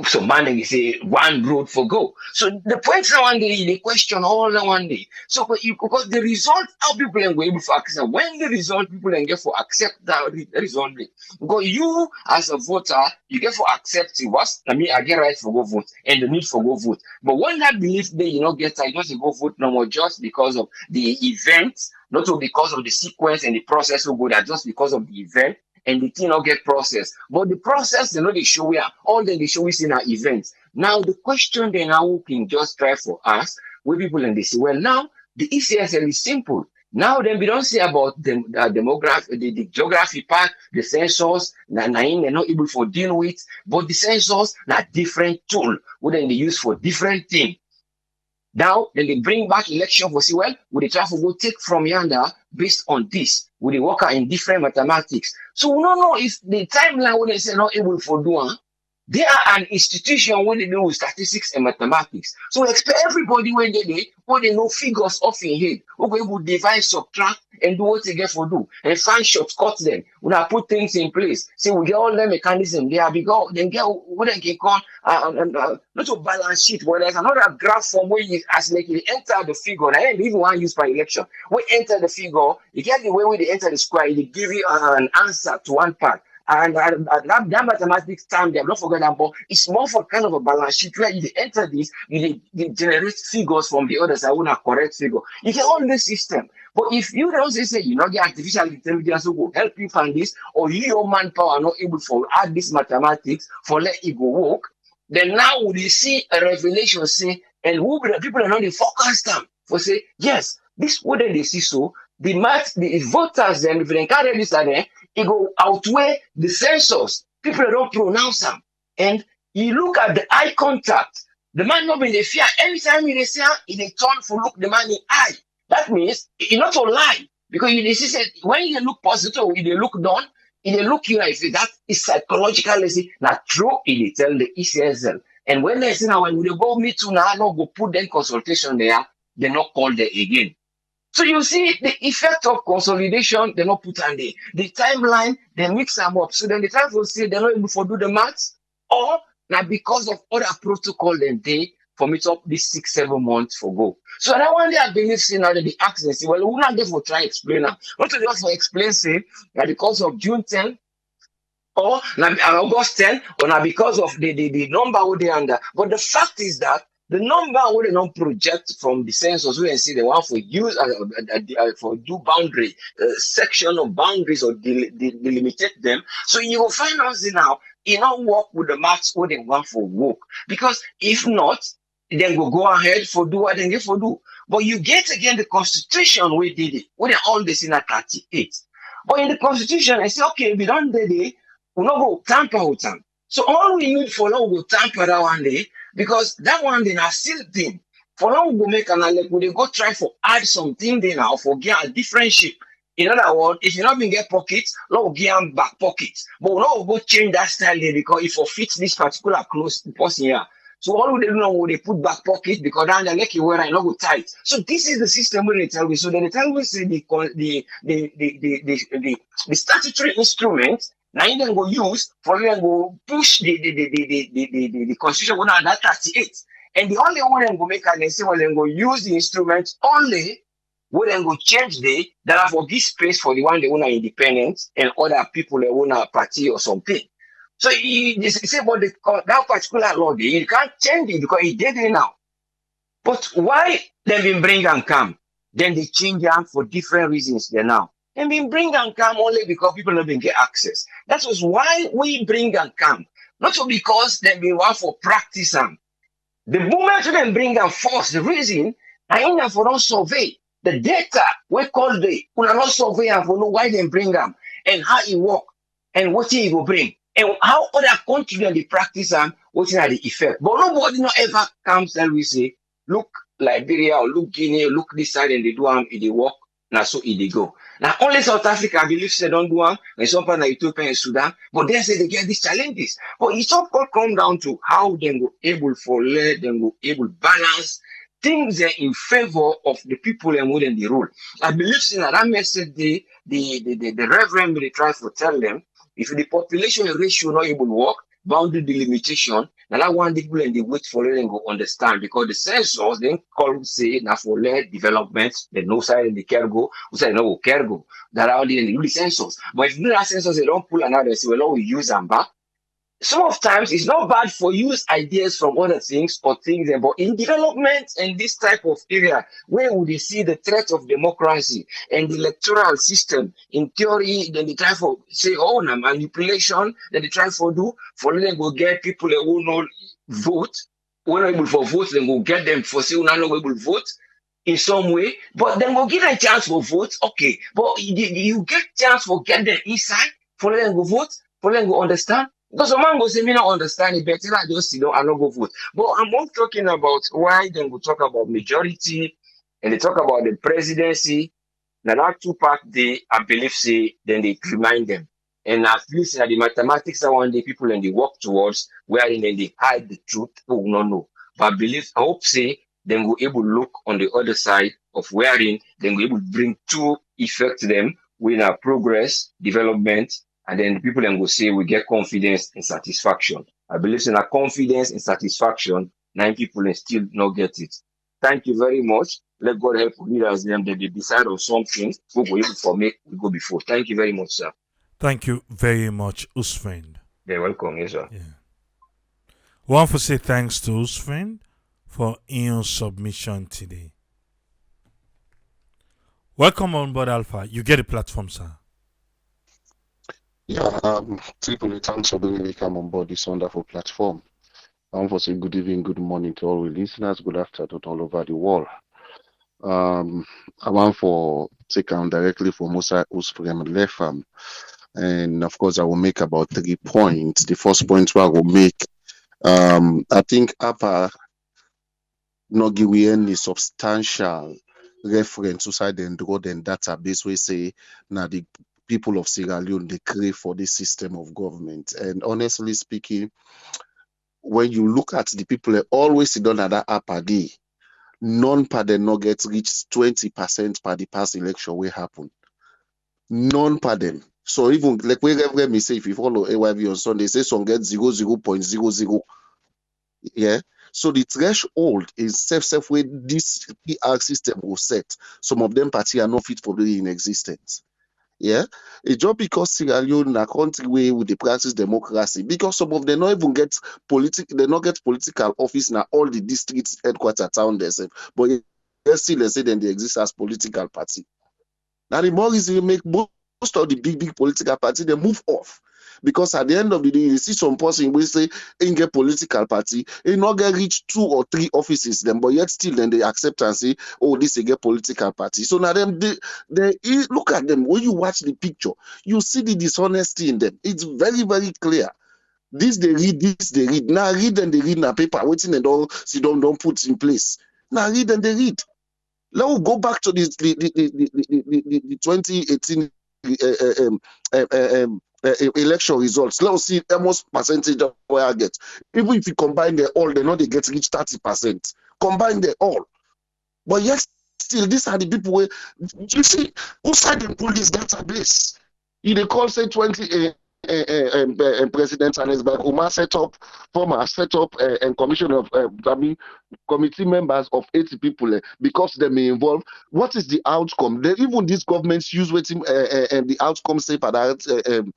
so man they say one road for go. So the point now one day they question all the one day. So because the result how people are able to accept when the result people can get for accept that result. Because you as a voter you get for accept it was I mean I get right for go vote and the need for go vote. But when that belief they you not get I just go vote no more just because of the event, not because of the sequence and the process will go that just because of the event. And the thing not get processed. But the process, they know they show where all they show is in our events. Now the question they now can just try for us, where people and they say, well now the ECSL is simple. Now then we don't say about the demography, the geography part, the census, they're not able for deal with, but the census na different tool, what then they use for different things. Now, then they bring back election for say, well, would they try to go take from yonder based on this? Would they work out in different mathematics? So we don't know if the timeline when they say not able for doing, they are an institution when they do with statistics and mathematics. So we expect everybody when they know figures off in head, we will divide, subtract, and do what they get for do, and find shortcuts them. We now put things in place. See, we get all the mechanism there because then get what they can call not a balance sheet, but there's another graph form where you as like you enter the figure. And I ain't even one used by election. We enter the figure, you get the way where they enter the square, they give you an answer to one part. And that mathematics time, they don't forget that, but it's more for kind of a balance sheet where you enter this, you generate figures from the others. I want a correct figure. You get all this system. But if you don't say you not get artificial intelligence who will help you find this, or you, your manpower, are not able to add this mathematics for let it go work, then now we see a revelation say, and who the people are not the focus them for say, yes, this wouldn't they see so. The voters then, if they can't register there, it go outweigh the census. People don't pronounce them. And you look at the eye contact. The man not in the fear. Anytime they say, he they turn for look the man in eye. That means you not to lie because you see say when you look positive, when you look down, you look you like that is psychologically not true. It tell the ECSL. And when they say now when they go meet to now, no go put them consultation there, they not call there again. So you see the effect of consolidation, they not put on the timeline, they mix them up. So then the time will say they're not able to do the maths, or now because of other protocol then they for me to up this 6-7 months for go. So that one day I believe see now that the ask and say, well, we're not there for try explain now. Not to just for explain say that because of June 10 or now August 10 or now because of the number what they under. But the fact is that the number what they don't project from the census, we can see the one for use for do boundary section of boundaries or delimitate them. So you will find out now, you not work with the maths what they want for work. Because if not, then we'll go ahead for do what they get for do. But you get again the constitution we did it. We all this in at 38. But in the constitution, I say, okay, we don't do it, we'll not go tamper with them. So all we need for now we'll tamper that one day, because that one day now still thing. For now we'll make an like we go try for add something there now for get a different shape. In other words, if you not been get pockets, we'll get them back pockets. But we'll go change that style there because if it fits this particular close person here. So all we do now they put back pocket because then they like you wear and not go tight. So this is the system where they tell me. So then they tell me say the statutory instrument now you then go use for them go push the constitution go down that 38. And the only one then go make and they say well then go use the instrument only we then go change that are for this space for the one they own independent and other people they own a party or something. So you say about that particular law, you can't change it because it did it now. But why they been bring and come? Then they change them for different reasons there now. They been bring and come only because people don't been get access. That was why we bring and come. Not so because they been want for practice them. The moment they bring and force, the reason, I ain't for not survey. The data we call the not survey and for know why they bring them and how it work and what it will bring. And how other countries they practice and what's the effect. But nobody not ever comes and we say, look Liberia or look Guinea, look this side and they do them, they work, now so they go. Now only South Africa, I believe, they don't do them, and some part of Ethiopia and Sudan, but they say they get these challenges. But it's all come down to how they go able for let them go able balance things in favor of the people and within the rule. I believe that message the Reverend they try to tell them. If the population ratio not able to work, boundary delimitation, and I want the people and they wait for them to understand because the census then call say now for lead development, the no side in the cargo, who say no cargo. That are only in the census. But if you do that census, they don't pull another say, well, we use them back. Some of times it's not bad for use ideas from other things or things, but in development and this type of area, where would you see the threat of democracy and the electoral system? In theory, then they try for say, oh, no, manipulation, then they try for do for them go get people that will not vote, who are not able for vote, then go get them for say, who are not able to vote in some way, but then go give them a chance for vote, okay, but you get chance for get them inside, for them go vote, for them go understand. Because some man go say me not understand it better, I just sit down and not go vote. But I'm not talking about why then we talk about majority and they talk about the presidency. Now that two part they I believe say then they remind them. And at least the mathematics are one day people and they work towards wherein then they hide the truth. Oh no. But I believe I hope say then we're able to look on the other side of wherein then we're able to bring two effects them with our progress, development. And then the people then go say we get confidence and satisfaction. I believe in a confidence and satisfaction, 9 people and still not get it. Thank you very much. Let God help leaders them that they decide on something. We go able for make we go before. Thank you very much, sir. Thank you very much, Usfriend. You're welcome, yes, sir. Yeah. We want to say thanks to Usfriend for your submission today. Welcome on board, Alpha. You get a platform, sir. Yeah, Triple, thanks for bringing me come on board this wonderful platform. I want to say good evening, good morning to all the listeners, good afternoon all over the world. I want to take on directly for Musa Usfriend Lefam. And of course, I will make about 3 points. The first point I will make, I think APA not give any substantial reference inside the draw then database we say now the people of Sierra Leone they crave for this system of government. And honestly speaking, when you look at the people that always sit down at that upper day, none per the nuggets reach 20% per the past election will happen. None per them. So even like wherever me say if you follow AYV on Sunday, say some get 0.00. Yeah. So the threshold is self way this PR system will set. Some of them party are not fit for being in existence. Yeah, it's just because Sierra Leone a country where with the practice democracy, because some of them not even get they not get political office now all the districts headquarter town themselves, but they still they say then they exist as political party. Now the more reason you make most of the big political party they move off. Because at the end of the day, you see some person will say in get political party, they not get reach 2 or 3 offices them, but yet still then they accept and say, oh, this is a political party. So now them they look at them when you watch the picture, you see the dishonesty in them. It's very, very clear. This they read, this they read. Now read and they read in a paper, waiting and don't see don't put in place. Now read and they read. Let us go back to the 2018 election results. Let us see almost percentage of where I get. Even if you combine them all, they know they get reach 30%. Combine them all. But yet still, these are the people where you see who side them pull this database. You they call say 20 President Anesbach Umar set up and commission of committee members of 80 people because they may involve. What is the outcome? Even these governments use waiting and the outcome say for that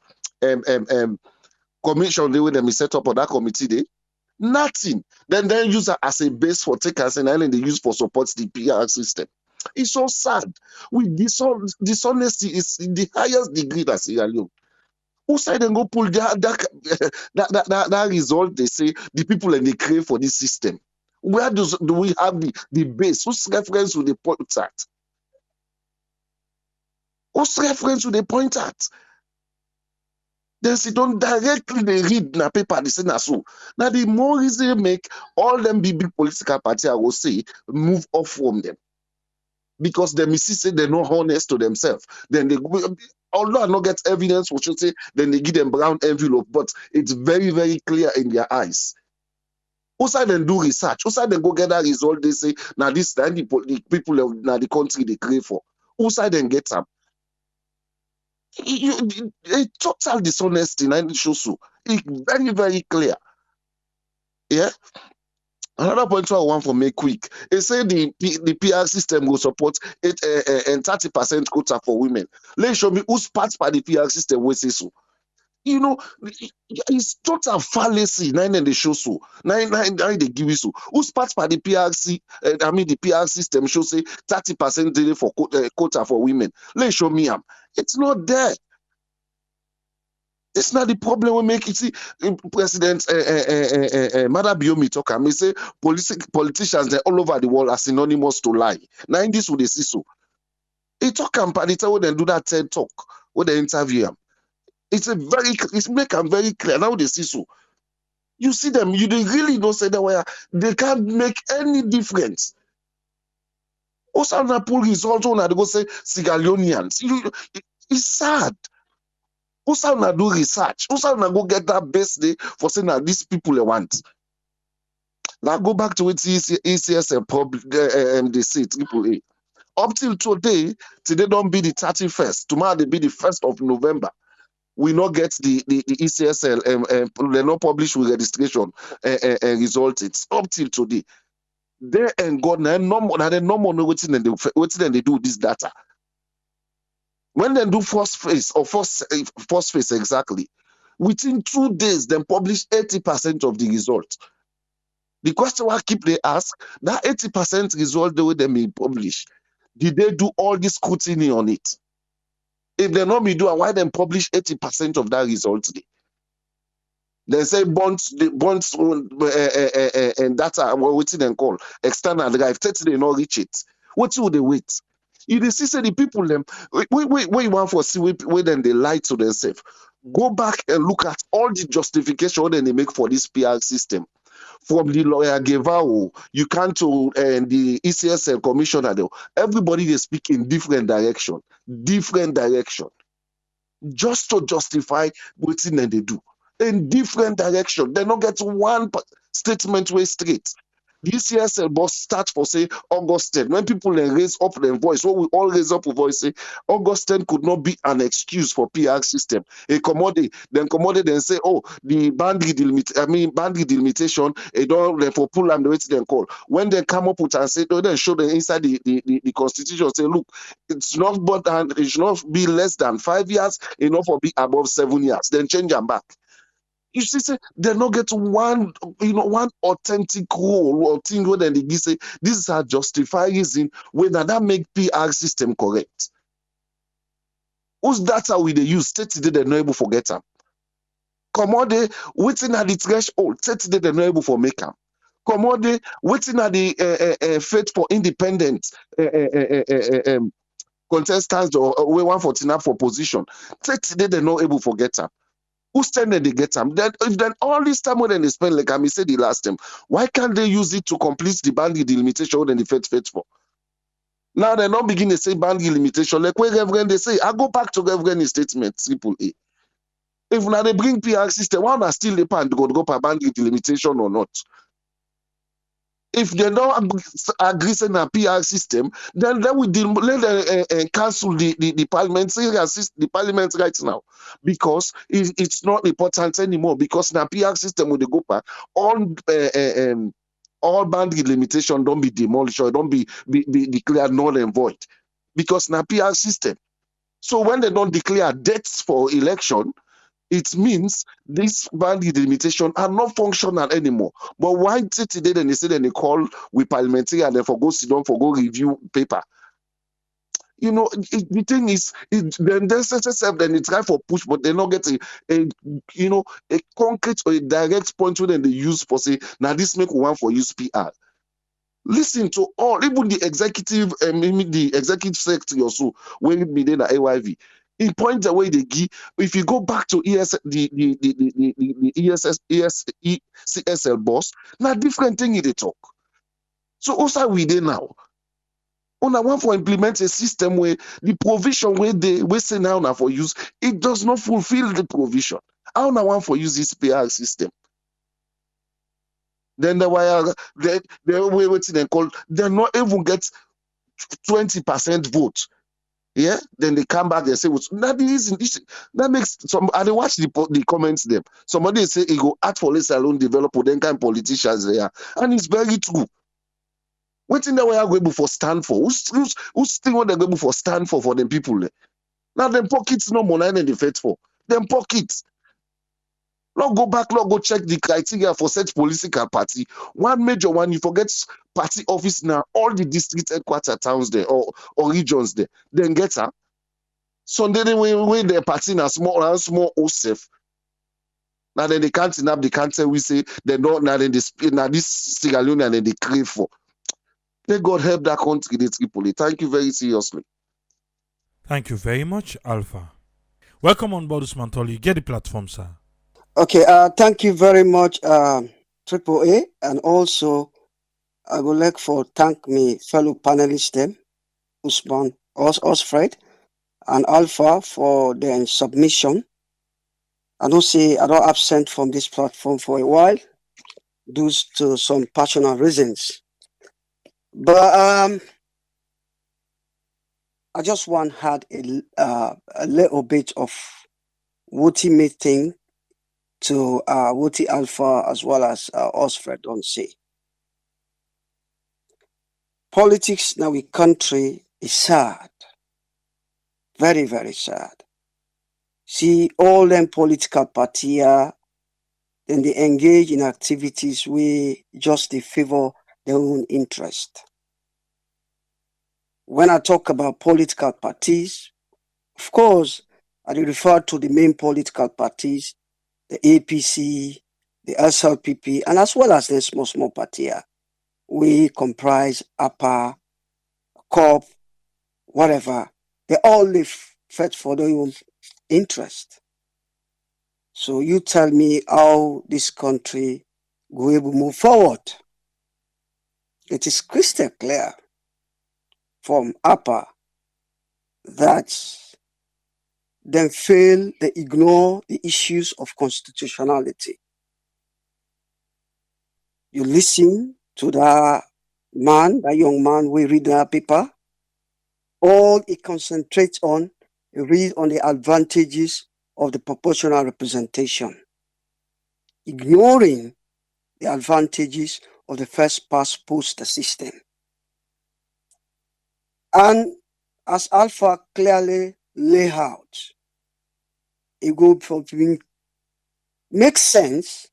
commission they will set up on that committee day. Nothing. Then they use that as a base for takers and then they use for support the PR system. It's so sad. With dishonesty is in the highest degree that's Sierra Leone. Who side and go pull that result? They say the people and they crave for this system. Where do we have the base? Whose reference will they point at? Whose reference will they point at? Then they don't directly they read na paper they say na so. Now the more reason they make all them big political party I will say move off from them. Because the missus say they're not honest to themselves. Then they although I not get evidence, we should say, then they give them brown envelope, but it's very, very clear in their eyes. Also, then do research. Also, then go get that result. They say, now this time the people now the country they crave for. Also, then get them. A total dishonesty, and it shows so. It's very, very clear. Yeah. Another point I want to make quick. They say the PR system will support 30% quota for women. Let's show me who's part by the PR system will say so. You know, it's total fallacy. Nine they show so. Nine they give you so. Who's part by the the PR system show say 30% daily for quota for women. Let's show me it's not there. It's not the problem we make it. See, President Mother Biomi talk and me say politicians they all over the world are synonymous to lie. Now in this would they see so. He talk and when they do that TED talk, when they interview him. It's make them very clear. Now they see so. You see them, you really don't say that where they can't make any difference. Also, na pull results on they go say Sierra Leoneans. It's sad. Also, na do research. Also, na go get that best day for saying that these people they want. Now go back to what ECSL they say AAA. Up till today don't be the 31st. Tomorrow they be the 1st of November. We not get the ECSL they not publish with registration result. It's up till today. They and God now no more know waiting and they do this data. When they do first phase exactly, within 2 days, they publish 80% of the result. The question I keep they ask, that 80% result the way they may publish, did they do all this scrutiny on it? If they not be doing, why them publish 80% of that result? They say bonds and data, waiting and call external drive, 30 they not reach it. What would they wait? You see, say the people them where you want for see where then they lie to themselves. Go back and look at all the justification that they make for this PR system. from the lawyer Guevara, you come to the ECSL commissioner, everybody they speak in different direction, just to justify what they do in different direction. They not get one statement way straight. The ECSL boss start for say August 10. When people raise up their voice, what we all raise up a voice say August 10 could not be an excuse for PR system. A commodity, then say, oh, the boundary delimitation, they don't for pull and the way they call. When they come up with and say, then show them inside the constitution, say, look, it's not but and it should not be less than 5 years, enough for be above 7 years, then change them back. You see, say they not get one authentic role or thing where they say this is a justified reason whether that make PR system correct. Whose data will they use? State today they're not able to forget them. Commodity waiting at the threshold. State today they're not able to make them. Commodity waiting at the fate for independent contestants or we want for enough for position. State today they're not able to forget them. Who stand and they get them? Then all this time when they spend, like I said the last time, why can't they use it to complete the boundary delimitation when they fed for? Now they're not beginning to say boundary limitation. Like where Reverend they say, I go back to Reverend statement, AAA. If now they bring PR system, why not still the pan to go per boundary delimitation or not? If they don't agree on a PR system, then we let them cancel the parliament right now, because it's not important anymore, because the PR system with the go back all boundary limitation don't be demolished or don't be declared null and void, because na PR system. So when they don't declare dates for election, it means these boundary limitation are not functional anymore. But why today then they say then they call with parliamentary and then for go sit down for go review paper? You know, the thing is, then they try for push, but they not get a concrete or a direct point where they use for say now this make one for use PR. Listen to all, even the executive secretary or so when be there at AYV. In point the way they give, if you go back to ECSL boss, now different thing they talk. So also we there now. On want for implement a system where the provision where they say now for use, it does not fulfill the provision. How now want for use this PR system? Then the wire they waiting and call, they not even get 20% vote. Yeah, then they come back and say, well, that makes some. I watch the comments them. Somebody say he go act for less alone developer, then kind politicians there, and it's very true. Waiting the way I go for stand for. Who's still what they go for stand for them people? Now them pockets no money and they fight for them pockets. Not go back, not go check the criteria for such political party. One major one, you forget party office now, all the district headquarter towns there or regions there. Then get her. Sunday they when their party now small OSEF. Now then they can't snap, they can't say we say they don't now then they now this Sierra Leone and then they crave for. May God help that country, the Tripoli. Thank you very seriously. Thank you very much, Alpha. Welcome on board, Mantoli. Get the platform, sir. Okay, thank you very much, AAA, and also I would like to thank my fellow panelists, them, Usman, Osfred, and Alpha for their submission. I don't absent from this platform for a while due to some personal reasons. But I just want had a little bit of what may think to what Alpha as well as Osfred don't say. Politics now in country is sad. Very, very sad. See, all them political parties, then they engage in activities where just they favor their own interest. When I talk about political parties, of course, I refer to the main political parties, the APC, the SLPP, and as well as the small party. We comprise APA, COP, whatever. They all live fight for their own interest. So you tell me how this country go able to move forward. It is crystal clear from APA that they fail, they ignore the issues of constitutionality. You listen to that young man, we read that paper, all he concentrates on, you read on the advantages of the proportional representation, ignoring the advantages of the first past post system. And as Alpha clearly lay out, it go for makes sense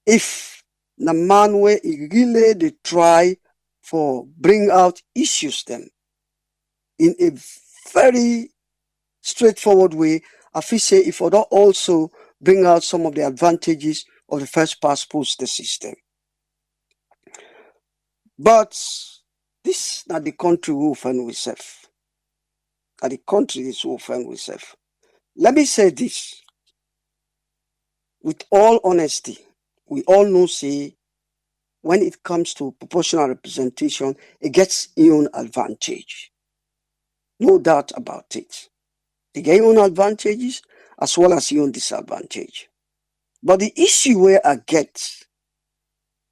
if the man where he really they try for bring out issues them in a very straightforward way. I feel say if I don't also bring out some of the advantages of the first past post system. But this not the country we find ourselves. At the country is we find ourselves. Let me say this. With all honesty, we all know say when it comes to proportional representation, it gets its own advantage. No doubt about it. They get its own advantages as well as its own disadvantage. But the issue where I get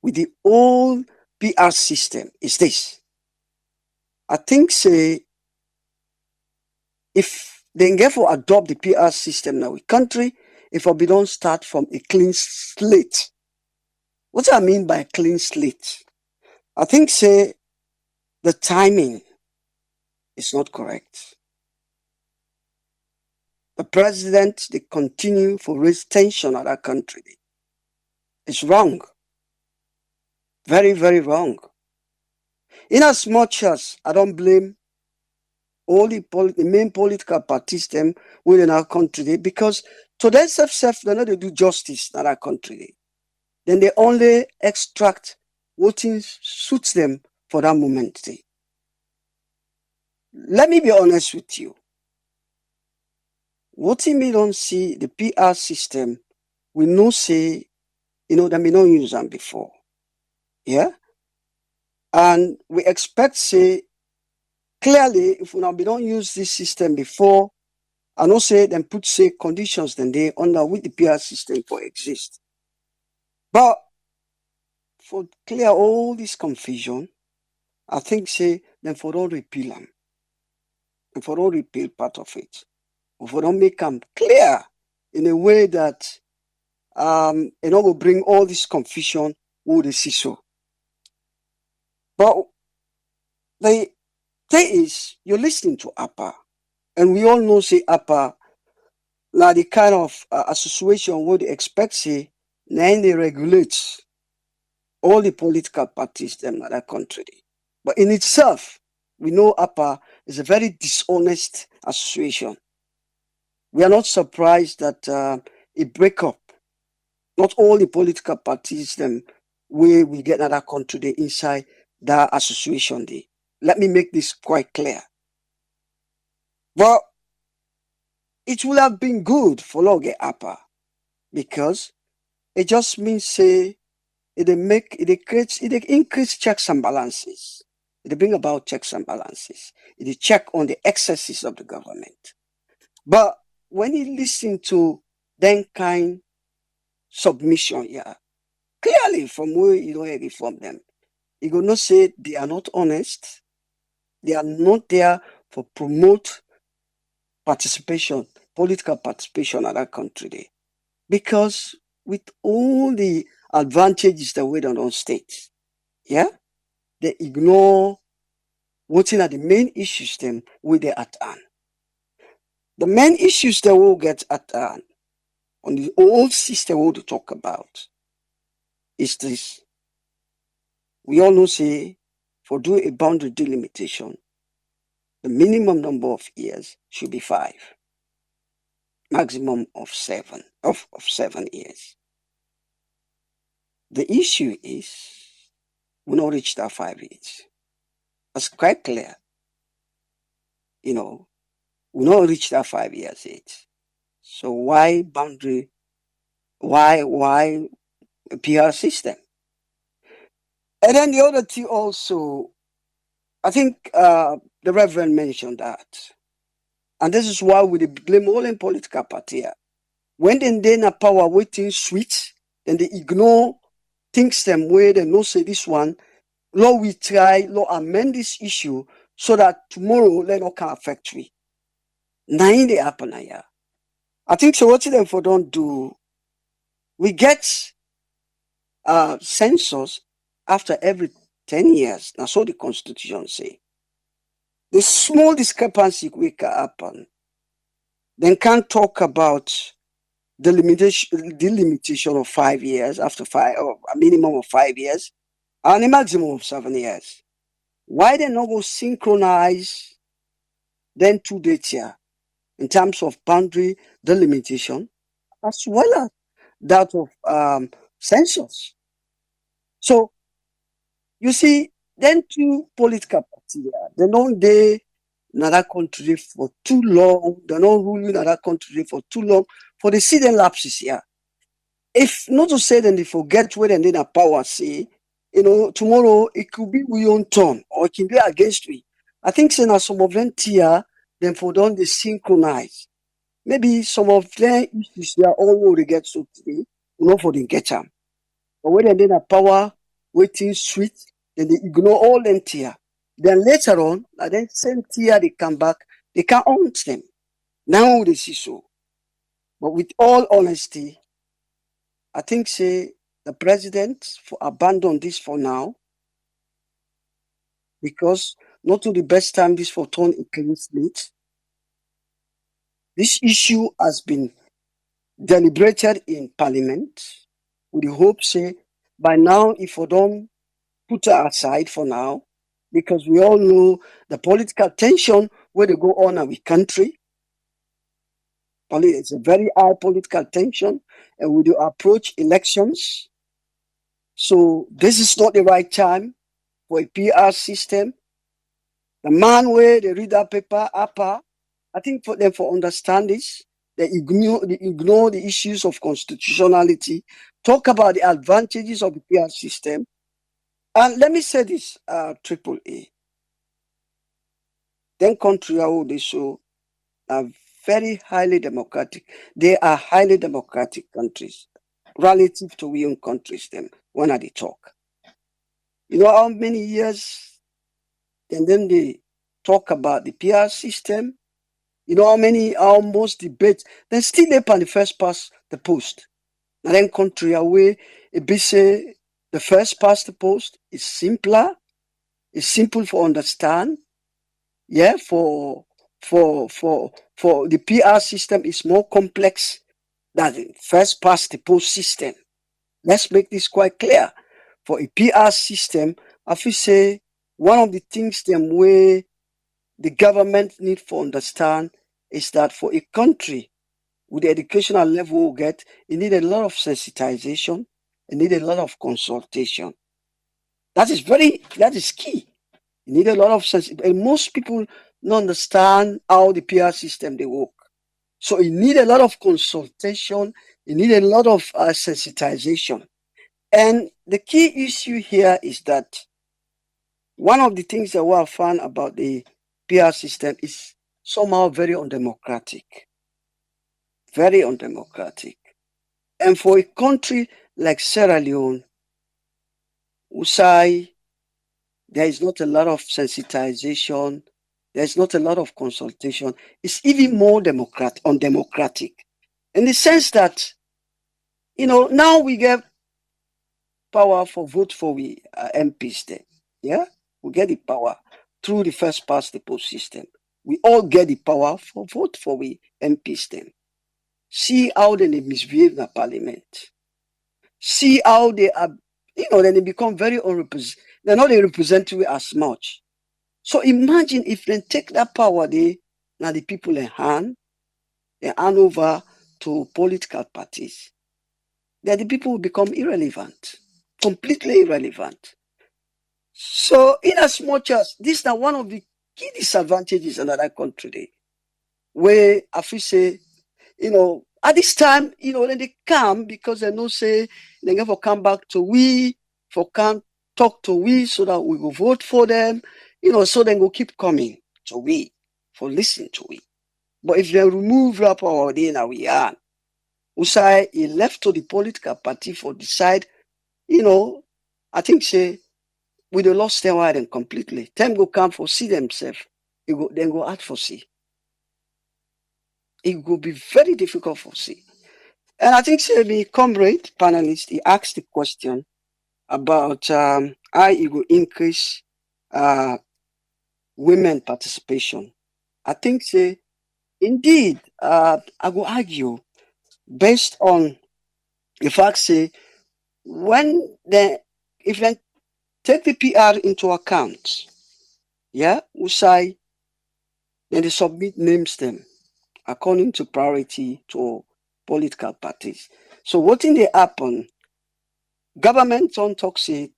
with the old PR system is this. I think say if they get for adopt the PR system now, with country, if we don't start from a clean slate. What I mean by clean slate? I think say the timing is not correct. The president, they continue for raise tension at our country. It's wrong. Very, very wrong. In as much as I don't blame all the main political parties them within our country because to themselves they know they do justice in our country. Then they only extract what suits them for that moment. Let me be honest with you. What me don't see the PR system, we know say, that we don't use them before. Yeah? And we expect say, clearly, if we don't use this system before, I know say then put say conditions then they under which the PR system for exist. But for clear all this confusion, I think say then for don't repeal them. And for don't repeal part of it. Or for don't make them clear in a way that will bring all this confusion would they see so. But the thing is, you're listening to APA, and we all know say APA now the kind of association would expect say then they regulate all the political parties them in that country. But in itself, we know APA is a very dishonest association. We are not surprised that it break up. Not all the political parties them where we get another country inside that association. Let me make this quite clear. But it would have been good for Log APA because it just means say it increase checks and balances. It bring about checks and balances. It check on the excesses of the government. But when you listen to then kind submission, clearly from where you don't hear it from them, you go not say they are not honest. They are not there for promote participation, political participation in that country. Because with all the advantages that we don't on states, they ignore what's in the main issues them with they at hand. The main issues that we'll get at hand on the old system we'll talk about is this. We all know say for do a boundary delimitation, the minimum number of years should be 5, maximum of 7 years. The issue is we not reach that 5 years. That's quite clear. We not reach that 5 years yet. So why boundary? Why a PR system. And then the other thing also, I think the Reverend mentioned that. And this is why we blame all in political party here. When they na power waiting sweet, then they ignore things them way they no say this one. Law we try, law amend this issue so that tomorrow let not can affect we. Nine they happen here. I think so what them for don't do. We get census after every 10 years. Now so the constitution say. The small discrepancy we can happen. Then can't talk about the limitation of 5 years after 5 or a minimum of 5 years and a maximum of 7 years. Why they not go synchronize then 2 dates here in terms of boundary delimitation as well as that of census? So you see, then 2 political parties here, they don't they in that country for too long, they don't rule in that country for too long for the season lapses here. If not to say then they forget where they are power, say, tomorrow it could be we own turn or it can be against we. I think saying some of them here, then for them they synchronize. Maybe some of them issues they are all they get so today, not for them get them. But when they are power, waiting sweet, then they ignore all them tier. Then later on, then same tier they come back, they can't own them. Now they see so. But with all honesty, I think say the president for abandon this for now because not to the best time this for turn a clean slate. This issue has been deliberated in parliament with the hope say by now if we don't put it aside for now because we all know the political tension where they go on in our country. It's a very high political tension and we do approach elections. So this is not the right time for a PR system. The man where they read that paper, APA, I think for them for understand this, they ignore the issues of constitutionality, talk about the advantages of the PR system. And let me say this, Triple A. Then country how they show are very highly democratic. They are highly democratic countries relative to we own countries them when they talk. You know how many years and then they talk about the PR system? You know how most debates, then still they on the first past the post. And then country away, it be say the first past the post is simpler, it's simple for understand. Yeah, for the PR system is more complex than the first past the post system. Let's make this quite clear. For a PR system, I feel say one of the things them way the government need to understand is that for a country with the educational level we get, it need a lot of sensitization, it need a lot of consultation. That is key. You need a lot of and most people don't understand how the PR system they work. So you need a lot of consultation, you need a lot of sensitization. And the key issue here is that one of the things that we have found about the PR system is somehow very undemocratic. Very undemocratic. And for a country like Sierra Leone, who say there is not a lot of sensitization, there's not a lot of consultation, it's even more undemocratic. In the sense that, now we get power for vote for we MPs there. Yeah? We get the power through the first past the post system. We all get the power for vote for we MPs then. See how they misbehave in the parliament. See how they are, then they become very unrepresentative. They're not representing as much. So imagine if they take that power now the people in hand, they hand over to political parties, then the people will become irrelevant, completely irrelevant. So in as much as this is now one of the key disadvantages in that country, where I feel say, At this time, then they come because they know say they never come back to we, for come talk to we so that we will vote for them, so then go keep coming to we, for listen to we. But if they remove rap or then we are, Usai he left to the political party for decide, I think say we the lost them wide completely. Them go come for see themselves. Then go out for see. It will be very difficult for see. And I think say the comrade panelist he asked the question about how it will increase women participation. I think say indeed I will argue based on the fact say when if they take the PR into account, yeah, we say then they submit names them according to priority to political parties. So what in they happen? Government on talk say,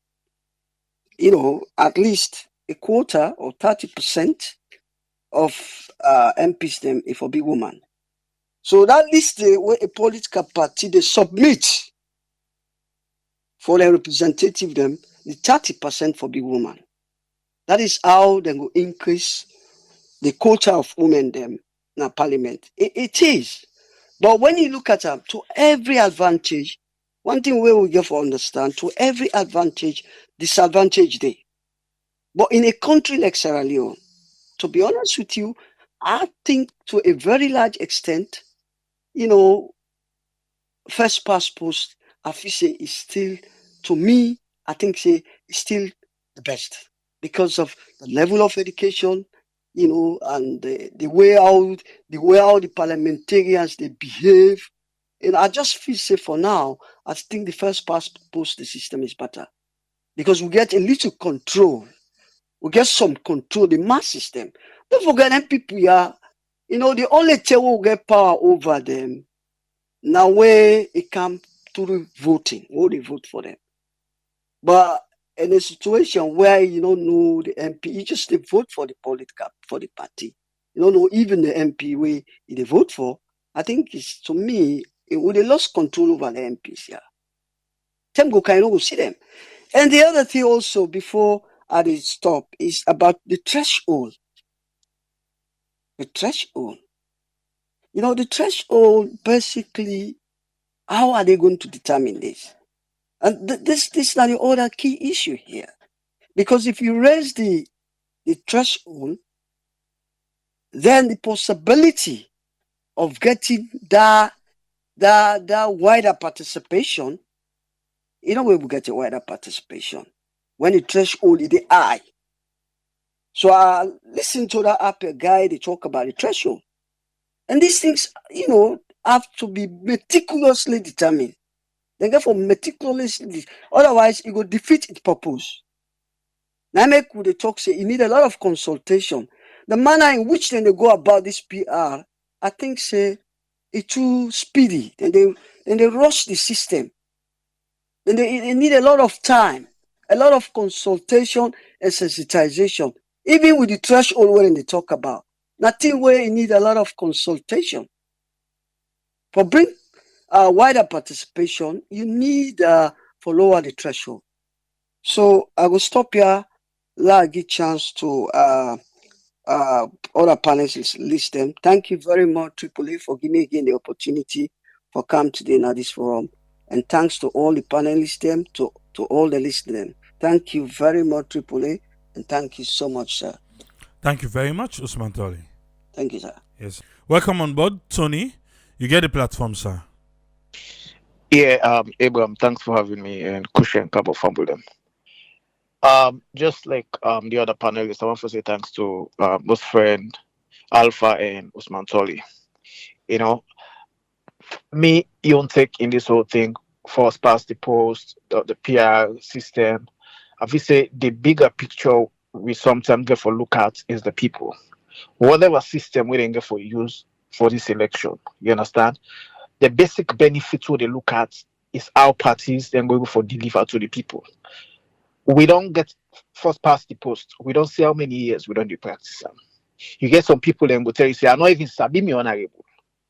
at least a quarter or 30% of MPs them if a big woman. So that list the way a political party they submit for their representative them the 30% for big woman. That is how they will increase the quota of women them in parliament. It is. But when you look at them, to every advantage, one thing we get to understand, to every advantage, disadvantage there. But in a country like Sierra Leone, to be honest with you, I think to a very large extent, first past post, I feel say is still, to me, I think say is still the best because of the level of education, and the way how the parliamentarians they behave. And I just feel say for now, I think the first past post the system is better because we get a little control. We get some control, the mass system. Don't forget them people here, the only thing we get power over them now where it come to the voting, or they vote for them. But in a situation where you don't know the MP, you just they vote for the political for the party. You don't know even the MP where they vote for. I think it's to me it would have lost control over the MPs here. Them go kind of see them. And the other thing also before I did stop is about the threshold. The threshold. The threshold basically, how are they going to determine this? And this is not the other key issue here. Because if you raise the threshold, then the possibility of getting that wider participation, we will get a wider participation when the threshold is the high. So I listen to that Apple guy, they talk about the threshold. And these things, have to be meticulously determined. Then therefore meticulously, otherwise it will defeat its purpose. Now make they talk say you need a lot of consultation. The manner in which then they go about this PR, I think say it's too speedy. Then they rush the system. Then they need a lot of time, a lot of consultation and sensitization. Even with the threshold when they talk about. Nothing where you need a lot of consultation. For bring wider participation, you need for lower the threshold. So I will stop here. Give chance to other panelists list them. Thank you very much, Triple A, for giving me again the opportunity for come today in this forum. And thanks to all the panelists them, to all the listeners. Thank you very much, Triple A, and thank you so much, sir. Thank you very much, Usman Toli. Thank you, sir. Yes. Welcome on board, Tony. You get the platform, sir. Yeah, Abraham, thanks for having me, and Kushan Kabo Fambulem. Just like the other panelists, I want to say thanks to both friend Alpha and Usman Toli. Me, you don't take in this whole thing, first past the post, the PR system. I feel say the bigger picture we sometimes get for look at is the people. Whatever system we didn't get for use for this election, you understand? The basic benefit we they look at is how parties then go for deliver to the people. We don't get first past the post. We don't see how many years we don't do practice. You get some people then go tell you, say, I'm not even sabi me honorable.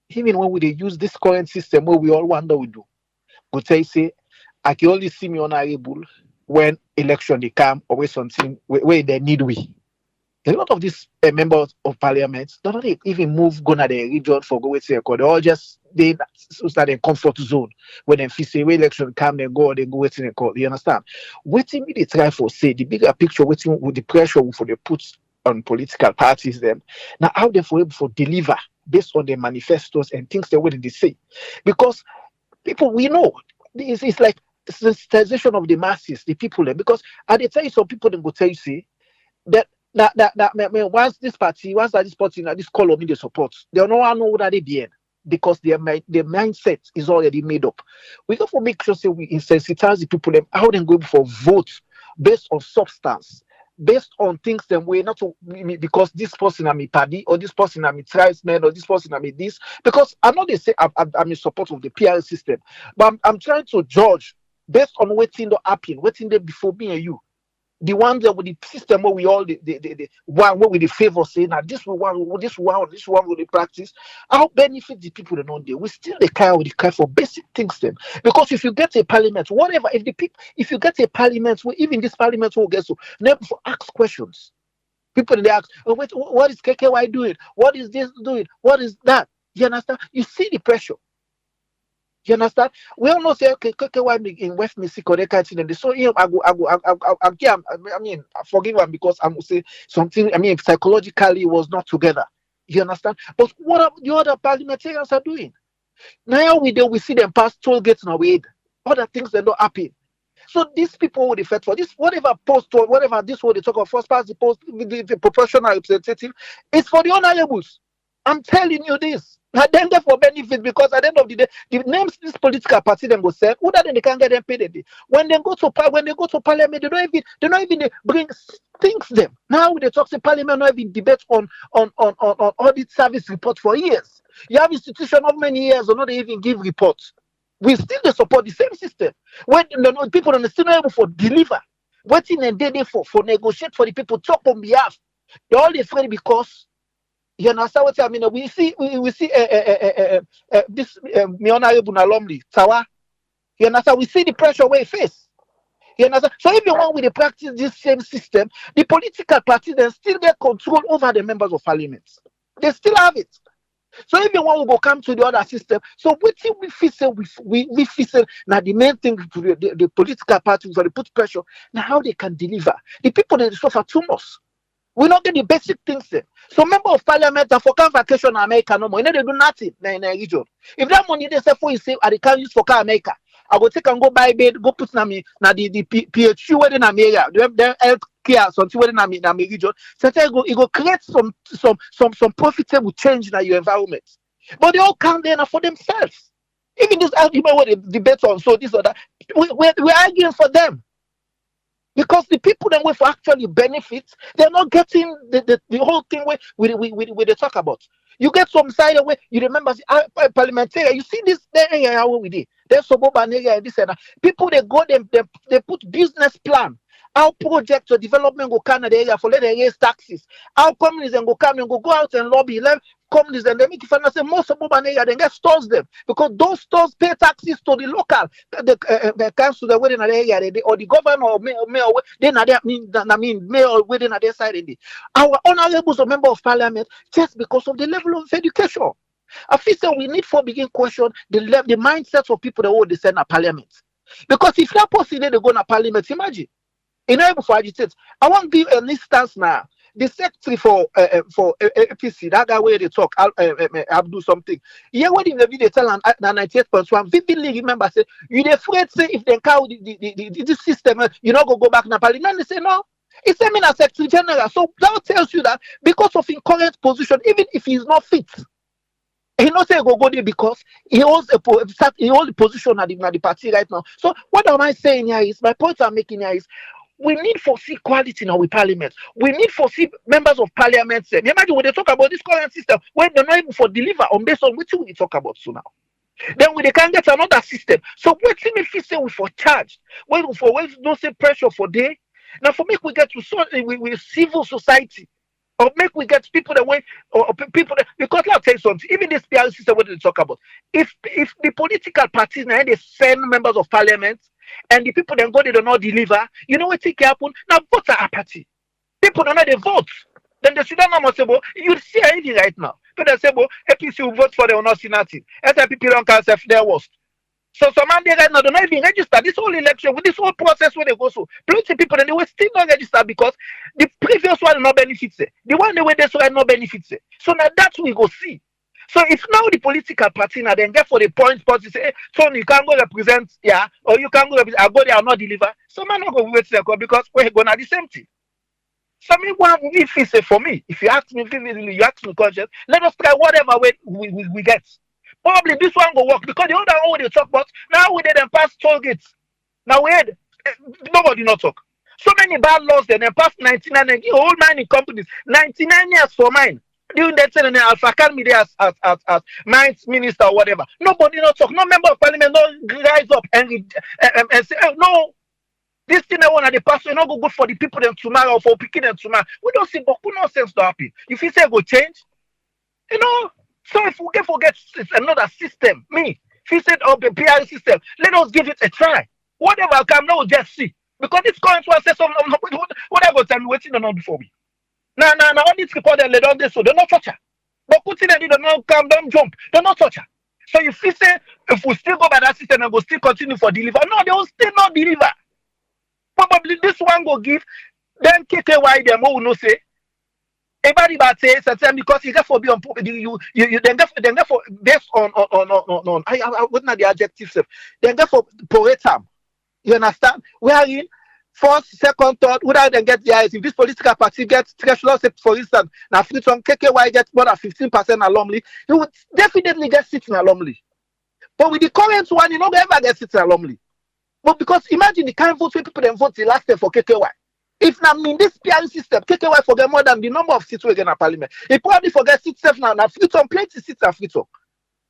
Even when we dey use this current system where we all wonder we do, go tell you say, I can only see me honorable when election they come or when something where they need we. A lot of these members of parliament don't really even move go to the region for go wait. They all just they start in comfort zone when they feel say when election come they go wait in a call. You understand? Waiting me they try for say the bigger picture waiting with the pressure for they put on political parties them. Now how they for able to deliver based on their manifestos and things they what they say. Because people we know it's like sensitization of the masses, the people there. Because I they tell you some people then go tell you see that once this party, once that this party, this color me they support, they don't know what they be in because their mindset is already made up. We got to make sure say we insensitize the people them how they go for vote based on substance, based on things them way not to because this person I'm a party or this person I'm a tribesman or this person I'm a this because I know they say I'm in support of the PR system, but I'm trying to judge based on what thing that happen, what thing there before me and you. The ones that with the system where we all the one where we the favor say now this one will practice. How benefit the people that don't do? We still the care with the care for basic things then. Because if you get a parliament, whatever, if the people if you get a parliament where even this parliament will get so never for ask questions. People they ask, oh wait, what is KKY doing? What is this doing? What is that? You understand? You see the pressure. You understand? We all know say okay, why in West Mexico they can't see them. So him, I mean, I forgive him because I'm say something. I mean, psychologically it was not together. You understand? But what are the other parliamentarians are doing? Now we see them pass toll gates in our way. Other things that don't happen. So these people will defect for this whatever post or whatever this what they talk of first past the post the proportional representative. It's for the honorables. I'm telling you this. At the end for benefit because at the end of the day, the names this political party them go sell, who that they can't get them paid a day. When they go to parliament, they don't even bring things them. Now they talk to parliament, not even debate on audit service report for years. You have institution of many years or not they even give reports. We still they support the same system. When people are still not able for deliver, waiting and day for negotiate for the people talk on behalf. They're all afraid because you understand what I mean? We see this Leone alumni Tawa. You understand? We see the pressure we face. You understand? So if you want to practice this same system, the political parties then still get control over the members of parliament. They still have it. So if you want to go come to the other system, so what we feel we feel now the main thing to the political parties for they put pressure now how they can deliver. The people that suffer too much. We not get the basic things there. So member of parliament are for car vacation in America no more. You know they do nothing in a region. If that money they say for you say I can't use for car America, I go take and go buy bed, go put na me na the PHU where in America. Them health care something where in my region. So it go create some profitable change in your environment. But they all come there for themselves. Even this argument where they debate on so this or that, we're arguing for them. Because the people that wait for actually benefits, they're not getting the whole thing where we they talk about. You get some side where you remember parliamentarian. You see this area how we did. There's suburban area and this and that. People they go they put business plan. How project or development go come in the area for let them raise taxes. How companies and go come and go out and lobby. Let companies and they make it find say most suburban area they get stores them because those stores pay taxes to the local the council the within the area or the governor or mayor they na there mayor within their side in our honorables or member of parliament just because of the level of education. I feel so we need for begin question the mindset of people that will descend at parliament because if that person they go to parliament imagine. In order to agitate, I want to give an instance now. The secretary for APC, that guy where they talk, Abdul something. Yeah, when in the video tell and 98.1, vividly remember say you afraid say if they count the system, you not go back to parliament. They say no. It's a as secretary general. So that tells you that because of his current position, even if he's not fit. He not say go there because he holds the position at the party right now. So what am I saying here is my point I'm making here is we need for see quality in our parliament. We need for see members of parliament. Imagine when they talk about this current system, when they're not even for deliver on based on which we talk about so now. Then they can get another system. So what if we say we for charged? When don't say pressure for day. Now for me we get to with civil society. Or make we get people that way, or people that, because I'll tell you something, even this PR system, what they talk about, if the political parties now they send members of parliament and the people then go, they do not deliver, you know what take happen? Now votes are apathy. People don't know they vote. Then the Sudan must say, well, you see anything right now. But they say, well, APC will vote for the not see nothing. SIPP don't cancel their worst. So some man they right now don't even register. This whole election with this whole process where they go so plenty people and they will still not register because the previous one no benefits it. The one they were this one no benefits it. So now that we go see. So if now the political party now then get for the point party say, hey, Tony, you can go represent, yeah, or you can go represent, I go there and not deliver. So man not go wait there because we're gonna the same thing. So me one if he say for me, if you ask me vividly, you ask me conscious, let us try whatever way we get. Probably this one will work because the other one they talk about now we did them pass toll gates. Now we had nobody not talk. So many bad laws then pass 99 and whole mining companies 99 years for mine. During that time, Alpha Academy there as mines minister or whatever. Nobody not talk. No member of parliament no rise up and say, oh, no. This thing I want to the pass, we not go good for the people them tomorrow or for picking them tomorrow. We don't see Boku nonsense to happen. If you say go change, you know. So if we forget it's another system, me, if you said oh the PR system, let us give it a try. Whatever come now, we'll just see. Because it's going to say some whatever time waiting on before me. Now, all these people they don't do so, they're not touch her. But putting they don't come, don't jump, they're not touch her. So if you say if we still go by that system and we'll still continue for deliver, no, they will still not deliver. Probably this one go give, then KKY them who will not say. Everybody but say sometimes because you get for be on you then get for based on I wouldn't have the adjective self. Then get for poetam. You understand? We are in first, second, third, without then get the eyes. If this political party gets threshold, for instance, now from KKY gets more than 15% alumni, you would definitely get sitting alumni. But with the current one, you don't ever get sitting alumni. But because imagine the kind of votes where people then vote the last time for KKY. If now in this PR system, KKY forget more than the number of seats we get in parliament. He probably forget seats now. Now Freetown, plenty seats are Freetown.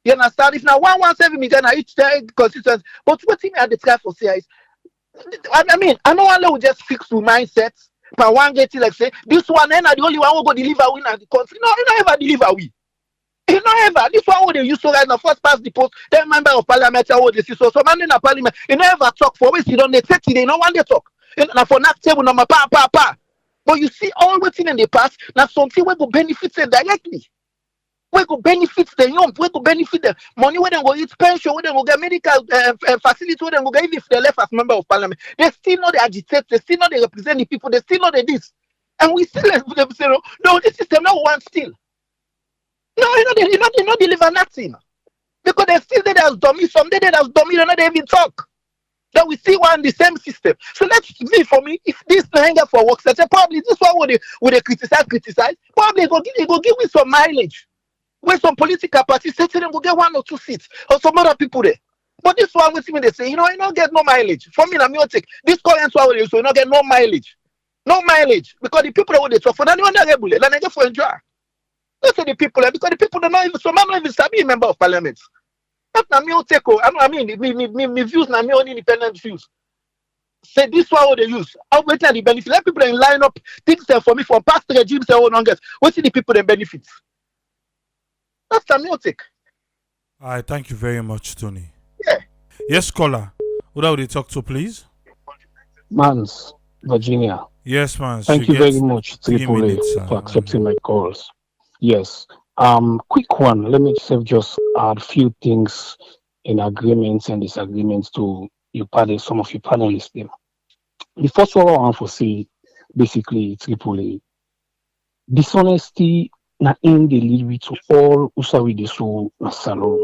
You understand? If now 117 million each constituency, but what thing I try for say is, I mean, I know one will just fix to mindsets. But one get it like say this one and the only one will go deliver win at the country. No, you don't ever deliver we. You don't ever. This one will they use to right now first pass the post. Then member of parliament how they see so man in a parliament. You never talk for which you don't take it. They no one they talk. Now for next table number pa. But you see all waiting in the past, now something we go benefit them directly. We go benefit the young, we go benefit the money when they go eat pension, when they go get medical facility, when they go get even if they left as member of parliament. They still know they agitate, they still know they represent the people, they still know they this. And we still say, no, this system no one still. No, they not deliver nothing. Because they still there as dummy, some day as dummy, they not even talk. That we see one the same system. So let's see for me if this hang up for work, say probably this one would they criticize. Probably it go give me some mileage. When some political parties say to them go get 1 or 2 seats or some other people there. But this one with me they say, you don't get no mileage. For me, I'm take this current one so you don't get no mileage. No mileage. Because the people that they talk for anyone that regulate, then they get for enjoy. Those are the people because the people don't know even some not even be a member of parliament. Not na me take I mean me views na me own independent views. Say this one what they use. How better the benefit. Let people then line up things there for me from past regimes their own longest. What see the people then benefits? That's na me take. All right, thank you very much, Tony. Yeah. Yes, caller. Who would they talk to, please? Mans, Virginia. Yes, man. Thank you very much, Triple A, for accepting my calls. Yes. Quick one. Let me just add a few things in agreements and disagreements to some of your panelists there. The first one I want to say, basically, Triple A. Dishonesty na in the lead to all usawi de so na salon.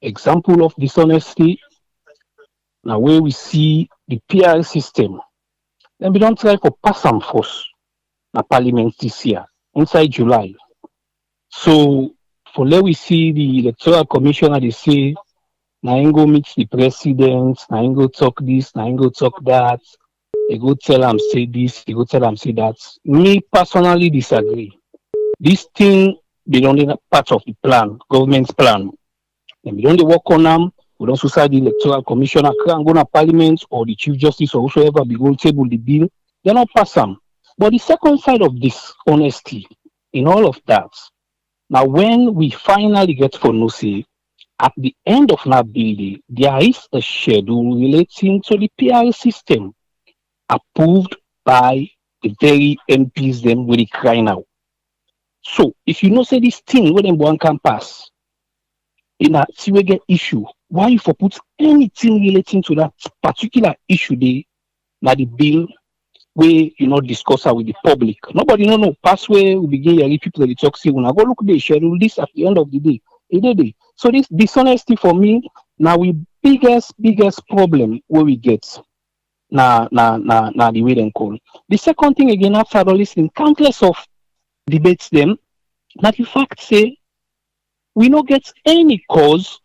Example of dishonesty, now where we see the PR system, then we don't try for pass and force na parliament this year, inside July. So for let we see the electoral commissioner, they say, na ain't go meet the president, na ain't go talk this, na ain't go talk that. They go tell him say this, they go tell him say that. Me personally disagree. This thing, they don't need part of the plan, government's plan. And we don't work on them. We don't decide the electoral commissioner can go to parliament or the chief justice or whoever be going to table the bill. They not pass them. But the second side of this honesty in all of that, now when we finally get for no say, at the end of that building, there is a schedule relating to the PR system approved by the very MPs them with the cry now. So if you know say this thing when them one can pass in a see get issue, why you for put anything relating to that particular issue they na the bill where you know discuss her with the public. Nobody no pass where we begin hearing people that talk say when I go look the schedule this at the end of the day. So this dishonesty for me now we biggest problem where we get na the way them call. The second thing again after listening countless of debates them, that the fact say we no get any cause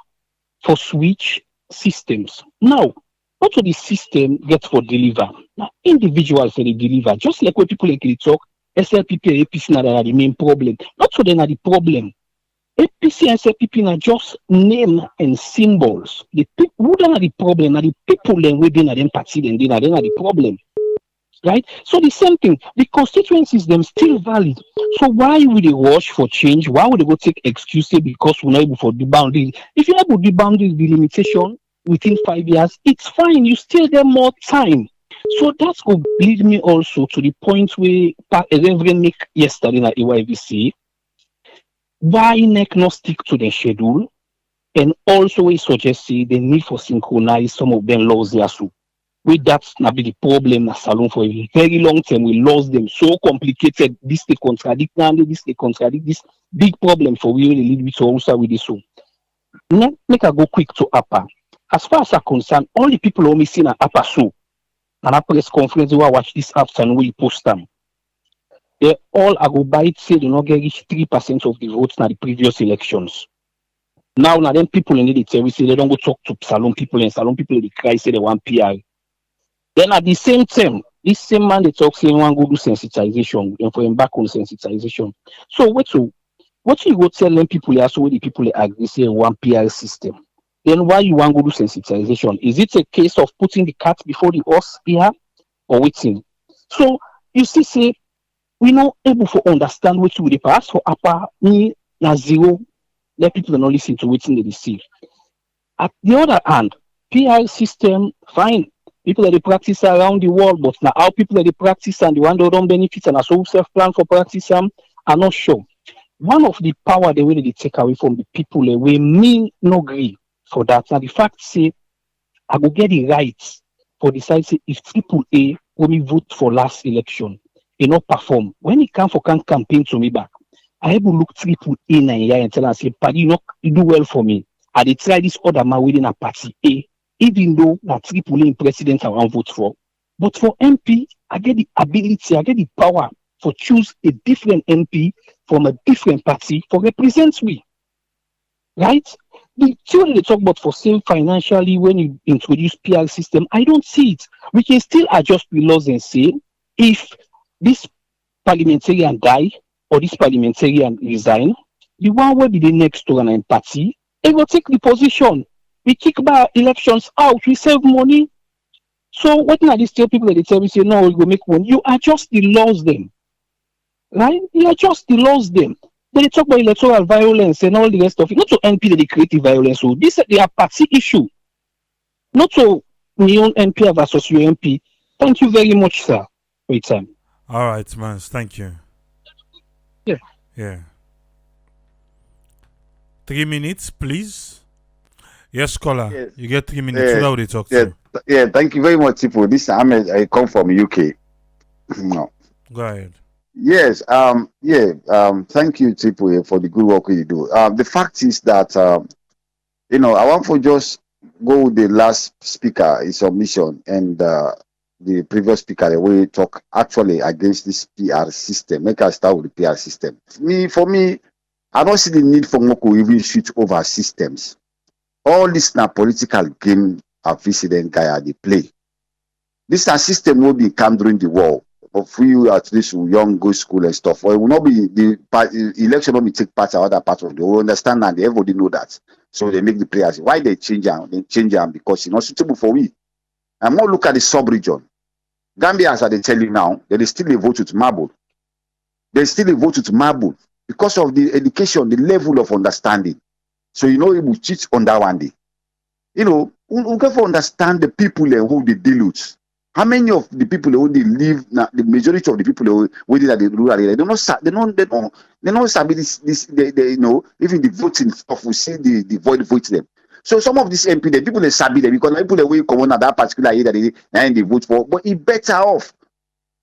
for switch systems. Now, not to the system get for deliver. Now, individuals for the deliver, just like when people like they talk, SLPP and APC are the main problem. Not so they are the problem. APC and SLPP are just name and symbols. The people who are the problem are the people then within them party then they are the problem. Right? So the same thing, the constituencies them still valid. So why would they rush for change? Why would they go take excuses because we're not able for the boundaries? If you're able to the boundaries, the limitation within 5 years, it's fine. You still get more time. So that's what lead me also to the point where Reverend make yesterday at AYVC. Why NEC not stick to the schedule? And also we suggest the need for synchronize some of them laws there so. With that's not be the problem na salon for a very long time. We lost them so complicated. This they contradict this big problem for we really lead with also with this one. Make I go quick to APA. As far as I'm concerned, all the people who missing at APA so and a press conference we watch this afternoon we post them. They all I go by it say they not get reach 3% of the votes na the previous elections. Now then people in the tell say they don't go talk to salon people and salon people they cry say they want PR. Then at the same time, this same man they talk saying one go do sensitization and for him back on sensitization. So what you go tell them people here so the people they agree say one PR system. Then why you want go do sensitization? Is it a case of putting the cat before the horse here or waiting? So you see, say we not able to understand what we pass for upper me na zero. Let people not listen to waiting they see. At the other hand, PR system fine. People that they practice around the world, but now how people that they practice and the one that don't benefit and so self plan for practice are not sure. One of the power the way they take away from the people we me no agree for that. Now the fact say I go get the rights for decide say if triple A when we vote for last election, they not perform. When it come for campaign to me back, I able look triple A and tell and say, Paddy, you do well for me. I they try this other man within a party A. Even though that triple A president I want vote for. But for MP, I get the ability, I get the power to choose a different MP from a different party for represent me. Right? The theory they talk about for same financially when you introduce PR system, I don't see it. We can still adjust the laws and say if this parliamentarian die or this parliamentarian resign, the one will be the next to an party, they will take the position. We kick back elections out, we save money. So what are these people that they tell me say no, we will make money? You adjust the laws them. Right? You adjust the laws them. Then they talk about electoral violence and all the rest of it. Not to MP that they create the violence. So this they are party issue. Not to my own MP versus your MP. Thank you very much, sir, for your time. All right, man. Thank you. Yeah. Yeah. 3 minutes, please. Yes, caller. Yes. You get 3 minutes. Who would they talk to? Yeah, thank you very much, Tipo. This Ahmed, I come from UK. No. Go ahead. Yes, thank you, Tipo, for the good work you do. The fact is that I want to just go with the last speaker, his submission, and the previous speaker, the way he talk actually against this PR system. Make us start with the PR system. For me, I don't see the need for Moko even switch over systems. All this na political game of president guy they play. This na system will be come during the war. But for you at least young go school and stuff, or it will not be the election will be take part in other parts of the world. Understand that everybody know that. So they make the players. Why they change them? They change them because it's not suitable for we. I'm not look at the sub-region. Gambians, as they tell you now, there is still a vote with marble. There's still a vote with marble because of the education, the level of understanding. So you know it will cheat on that one day. You know, we can understand the people who they deal with. How many of the people who they live now, the majority of the people who live at the rural area, they don't sabi this they you know, even the voting stuff, we see the void vote them. So some of these MP, the people they sabi them because people that will come on at that particular area that they vote for, but it better off.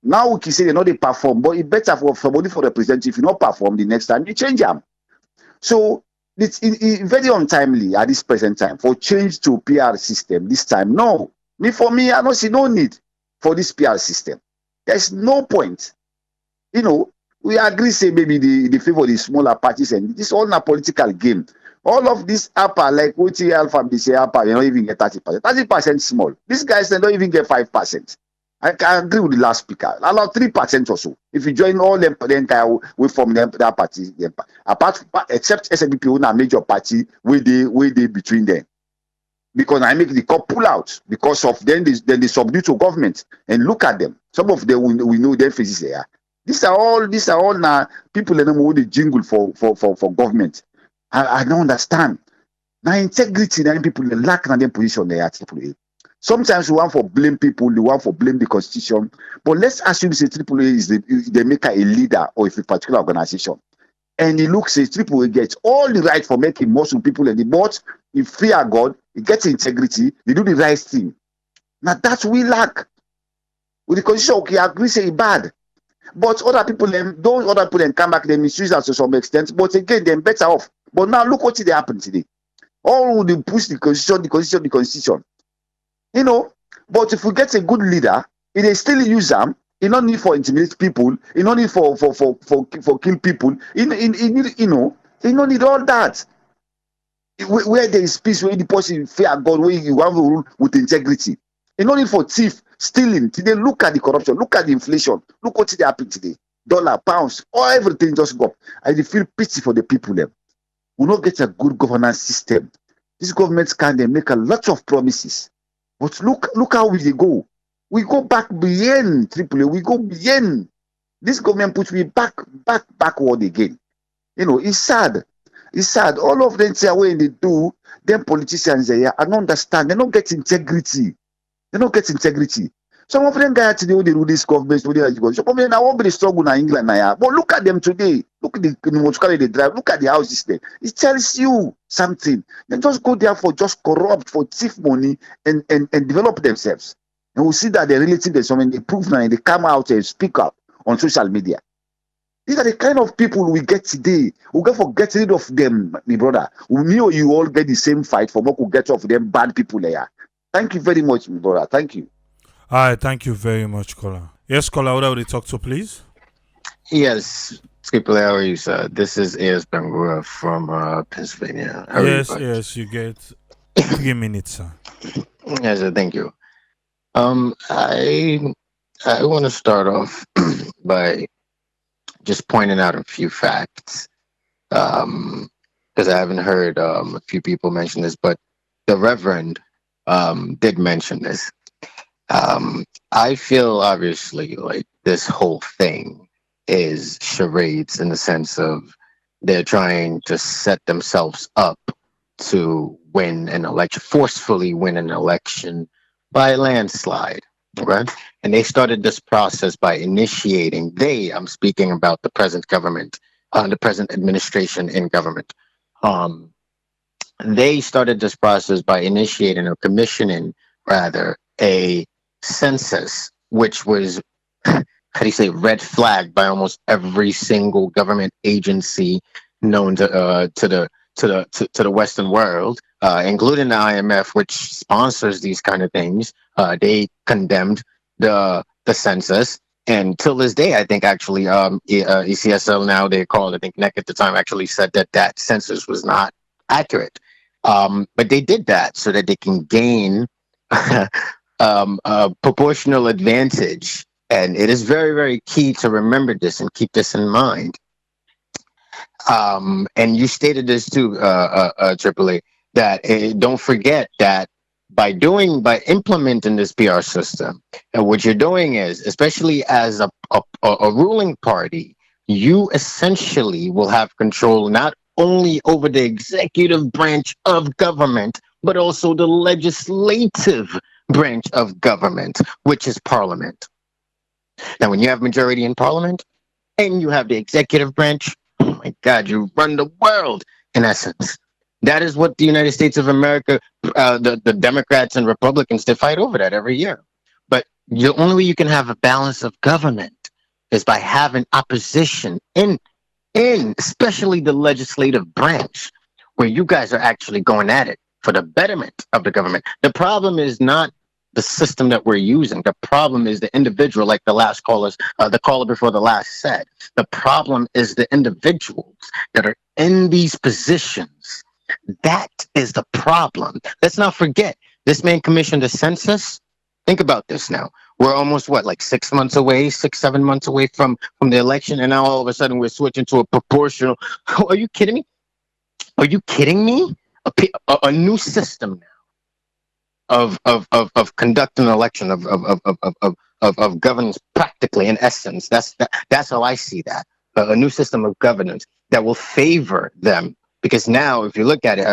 Now we can say they know they perform, but it better for somebody for representative. If you not perform the next time, you change them. So it's very untimely at this present time for change to PR system this time. No, for me, I don't see no need for this PR system. There's no point. You know, we agree say maybe the favor the smaller parties, and this all a political game. All of this upper, like what Alpha they say upper, you don't even get 30%. 30% small. These guys they don't even get 5%. I can agree with the last speaker. Allow 3% or so. If you join all them, then we form them that party. Them. Apart except SNDP, who a major party, where they between them. Because I make the cup pull out because of then they subdue to government and look at them. Some of them we know their faces there. These are all now people that know the jingle for government. I don't understand. Now integrity, then people they lack in their position they are. Sometimes we want for blame people, we want for blame the constitution. But let's assume say AAA is they make a leader or if a particular organization. And he looks at AAA gets all the right for making most of people in the board. He fear God, he gets integrity, they do the right thing. Now that's we lack. With the constitution, okay, I agree say it's bad. But other people, those other people come back, they misuse us to some extent. But again, they're better off. But now look what happened today. All they push the constitution. You know, but if we get a good leader, they still use them. You don't need for intimidate people. You don't need for kill people. You know, you don't need all that. Where there is peace, where the person fear God, where you have a rule with integrity. You don't need for thief, stealing. Today, look at the corruption, look at the inflation, look what today happened today. Dollar, pounds, all everything just go up. I feel pity for the people there. We don't get a good governance system. These governments they make a lot of promises. But look how we go. We go back beyond AAA. We go beyond. This government puts me backward again. You know, it's sad. It's sad. All of them say when they do, them politicians there, I don't understand. They don't get integrity. They don't get integrity. Some of them guys today, they do this government, some of them won't be struggle in England now. But look at them today. Look at the motor they drive. Look at the houses there. It tells you something. They just go there for just corrupt, for thief money and develop themselves. And we'll see that they're relative there's something they prove now and they come out and speak up on social media. These are the kind of people we get today. We'll get for get rid of them, my brother. Me or you all get the same fight for what we'll get off them bad people there. Thank you very much, my brother. Thank you. All right, thank you very much, caller. Yes, caller, what are we talk to, please? Yes, Skipper Larry, this is A.S. Bangura from Pennsylvania. Yes, you get 3 minutes, sir. Yes, sir, thank you. I want to start off by just pointing out a few facts, because I haven't heard a few people mention this, but the Reverend did mention this. I feel obviously like this whole thing is charades in the sense of they're trying to set themselves up to win an election, forcefully win an election by a landslide. Okay. And they started this process by initiating, I'm speaking about the present government, the present administration in government. They started this process by initiating or commissioning, rather, a census, which was, how do you say, red flagged by almost every single government agency known to the Western world, including the IMF, which sponsors these kind of things. They condemned the census, and till this day, I think actually ECSL, now they call it, I think NEC at the time, actually said that census was not accurate. But they did that so that they can gain a proportional advantage. And it is very, very key to remember this and keep this in mind. And you stated this too, AAA, that don't forget that by implementing this PR system, and what you're doing is, especially as a ruling party, you essentially will have control not only over the executive branch of government, but also the legislative branch of government, which is parliament. Now, when you have majority in parliament and you have the executive branch, oh my God, you run the world in essence. That is what the United States of America, the Democrats and Republicans, they fight over that every year. But the only way you can have a balance of government is by having opposition in especially the legislative branch, where you guys are actually going at it for the betterment of the government. The problem is not the system that we're using. The problem is the individual, like the caller before the last said. The problem is the individuals that are in these positions. That is the problem. Let's not forget, this man commissioned a census. Think about this now. We're almost like 6 months away, 7 months away from the election, and now all of a sudden we're switching to a proportional. Are you kidding me? Are you kidding me? A new system now of conducting an election of governance practically in essence. That's how I see that. A new system of governance that will favor them. Because now, if you look at it,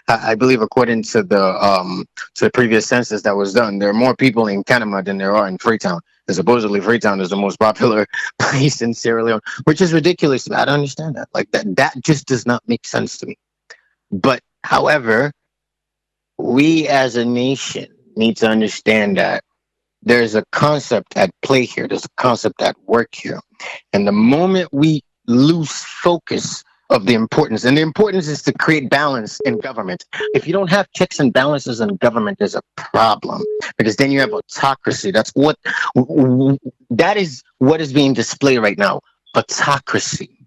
I believe according to the previous census that was done, there are more people in Canada than there are in Freetown. And supposedly Freetown is the most popular place in Sierra Leone, which is ridiculous. I don't understand that. Like that just does not make sense to me. But however, we as a nation need to understand that there's a concept at play here. There's a concept at work here. And the moment we lose focus of the importance, and the importance is to create balance in government. If you don't have checks and balances in government, there's a problem, because then you have autocracy. That is what is being displayed right now. Autocracy.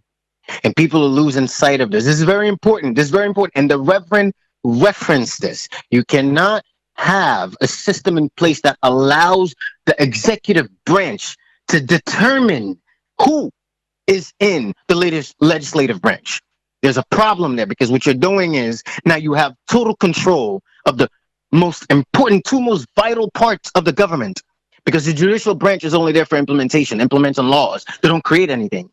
And people are losing sight of this. This is very important. And the Reverend referenced this. You cannot have a system in place that allows the executive branch to determine who is in the latest legislative branch. There's a problem there, because what you're doing is now you have total control of the most important, two most vital parts of the government, because the judicial branch is only there for implementing laws. They don't create anything.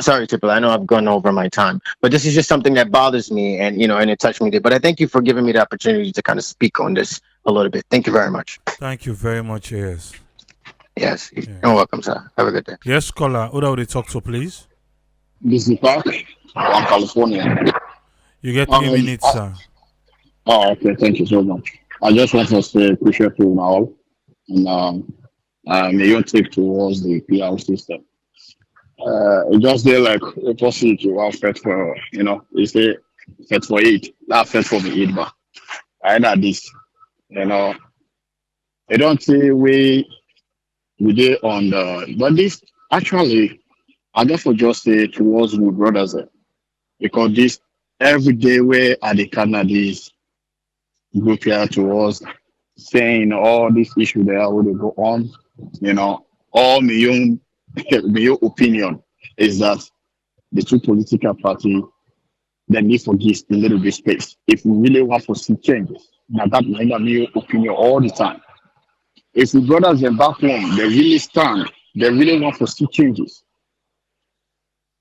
Sorry, Triple, I know I've gone over my time, but this is just something that bothers me, and it touched me. But I thank you for giving me the opportunity to kind of speak on this a little bit. Thank you very much. Thank you very much, yes. Yes, you're welcome, sir. Have a good day. Yes, caller. Who do we talk to, please? This is Park from California. You get 3 minutes, sir. Oh, okay. Thank you so much. I just want to say appreciate you all, and may you take towards the PR system. It just there like a possibility to have fit for, it's a fit for it, not fit for the it, but I know this, I don't say we did on but this actually, I therefore just say towards my brothers, because this every day where at the Canadians group here towards saying all these issues there will go on, all my own opinion is that the two political parties, they need to give a little bit space. If we really want to see changes, now that might not be my opinion all the time. If the brothers are back home, they really stand, they really want to see changes.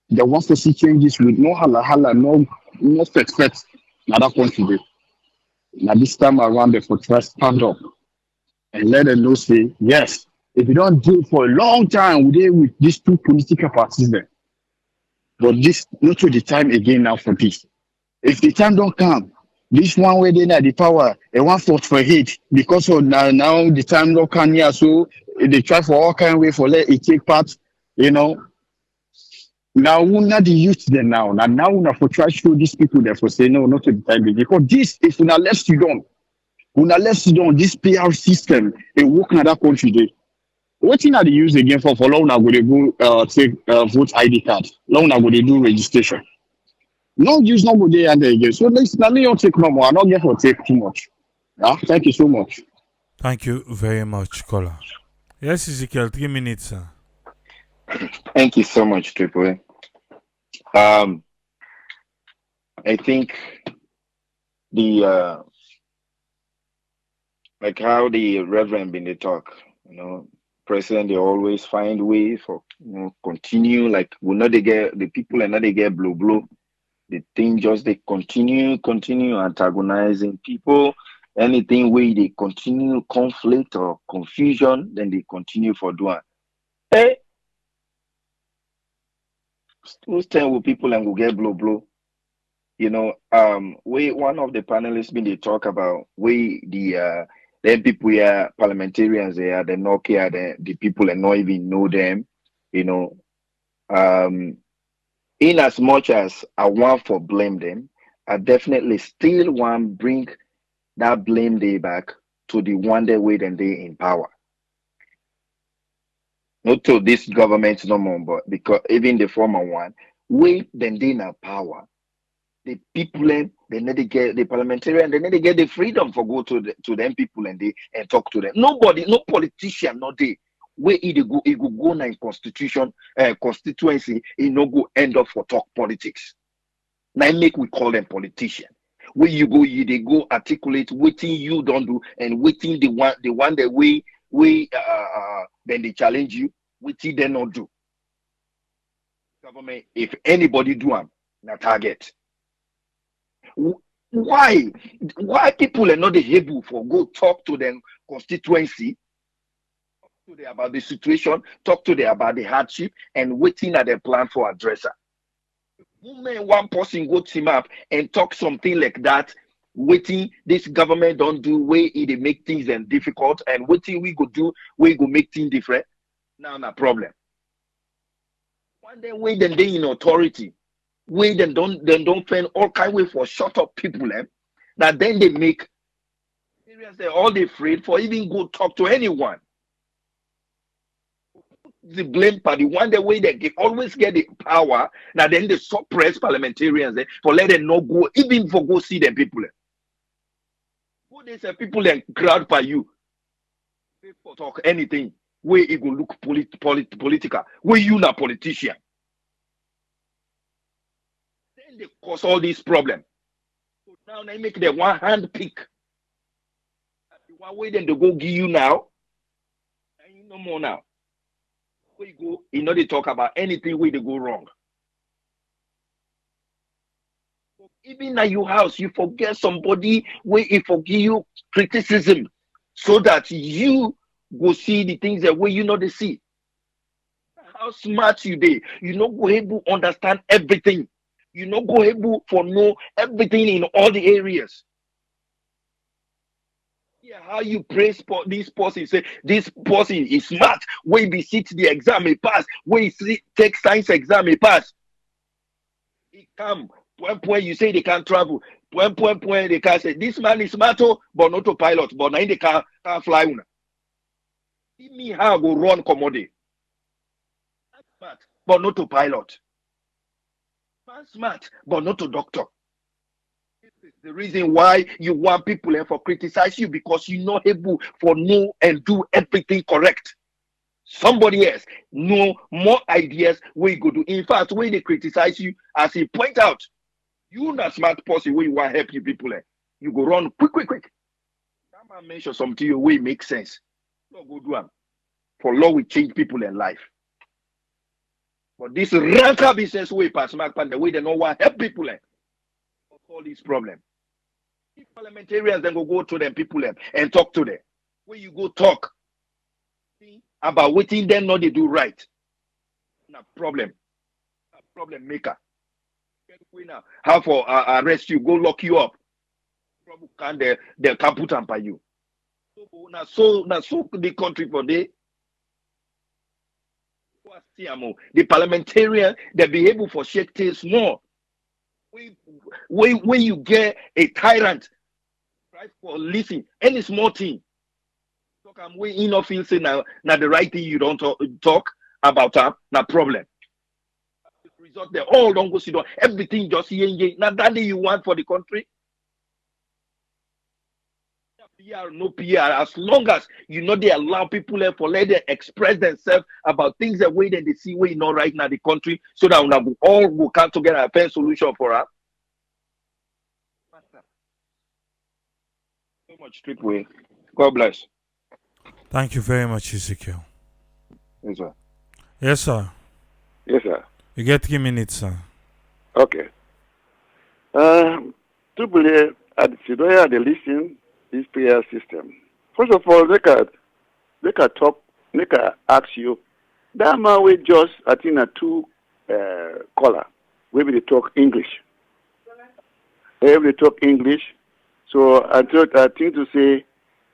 They want to see changes with no hala, no fet. Now that country, now this time around, they for try stand up and let them know say yes. If you don't do it for a long time, we with these two political parties there. But this not to the time again now for this. If the time don't come, this one way they at the power, they want fought for hate because of now the time don't come here, so they try for all kind of way for let it take part, Now we not the youth there now. Now we not for try show these people there for say no, not to the time again. Because this if we not left you don't, this PR system, it work in that country there. What thing are they use again for long now? Go they go take vote ID card. Long now go they do registration. No use no go there and there again. So let's not don't take no more. I not get for take too much. Yeah, thank you so much. Thank you very much, caller. Yes, Ezekiel, 3 minutes, sir. Thank you so much, Triple A. I think the like how the Reverend been they talk, President they always find way for continue like we know they get the people and not they get blow. The thing just they continue antagonizing people. Anything where they continue conflict or confusion, then they continue for doing. Hey, who's ten with people and will get blow. We one of the panelists been they talk about we the people here, parliamentarians they are the Nokia, the people and not even know them, you know. In as much as I want for blame them, I definitely still want bring that blame day back to the one day way then they in power. Not to this government no more, but because even the former one, way then they in power. The people they need to get the parliamentarian, they need to get the freedom for go to them people and talk to them. Nobody, no politician, no they where it go na in constituency, it no go end up for talk politics. Now make we call them politician. Where you go, they go articulate waiting you don't do and waiting the one that way then they challenge you, waiting they not do. Government, if anybody do them, na target. Why people are not able for go talk to them constituency, talk to them about the situation, talk to them about the hardship, and waiting at their plan for addresser. Moment one person go team up and talk something like that, waiting this government don't do way it make things and difficult, and waiting we go do we go make things different. Now no problem. One day we then they in authority. We then don't find all kind way for shut up people that then they make they're all afraid for even go talk to anyone. The blame party one the way they always get the power now then they suppress parliamentarians for let them not go even for go see them people. Who they say people and crowd by you for talk anything where it go look political where you not politician. They cause all these problems. So now they make the one hand pick. The one way then they go give you now, and you no more now. Where you go, they talk about anything where they go wrong. So even at your house, you forget somebody where it forgive you criticism, so that you go see the things that way they see. How smart you be, you not go able to understand everything. You not go able for know everything in all the areas. Yeah, how you praise this person, say this person is smart. When he sit the exam, he pass. When he take science exam, he pass. He come point you say they can't travel. Point they can say this man is smart, but not a pilot. But now they can't fly. See me how go run commodity. Smart, but not a pilot. Smart, but not a doctor. This is the reason why you want people for criticize you because you're not able for know and do everything correct. Somebody else know more ideas where you go do. In fact, when they criticize you, as he point out, you not smart person where you want to help you people. You go run quick. Come and mention something your way makes sense. Not go do them. For law will change people in life. But this ranker business way pass mark the way they don't want to help people all these problems. If parliamentarians then go to them people and talk to them. When you go talk about what thing them not they do right. No problem. Problem maker. How for arrest you, go lock you up. Problem can they can put on by you. So the country for day. The parliamentarian they be able for shake things more. When you get a tyrant, right, for listen any small thing, talk am wey in not feel say now the right thing you don't talk about na problem. The result they all don't go sit down. Everything just yen. Now that you want for the country. PR, no PR, as long as they allow people for let them express themselves about things the way that they see way not right now the country, so that we all will come together and find solution for us. So much triple A. God bless. Thank you very much, Ezekiel. Yes, sir. Yes, sir. Yes, sir. You get 3 minutes, sir. Okay. Triple A, you don't have the listen this prayer system. First of all, they can talk, they can ask you. That man we just, I think, a two caller. Maybe they talk English. Maybe they talk English. So I think to say,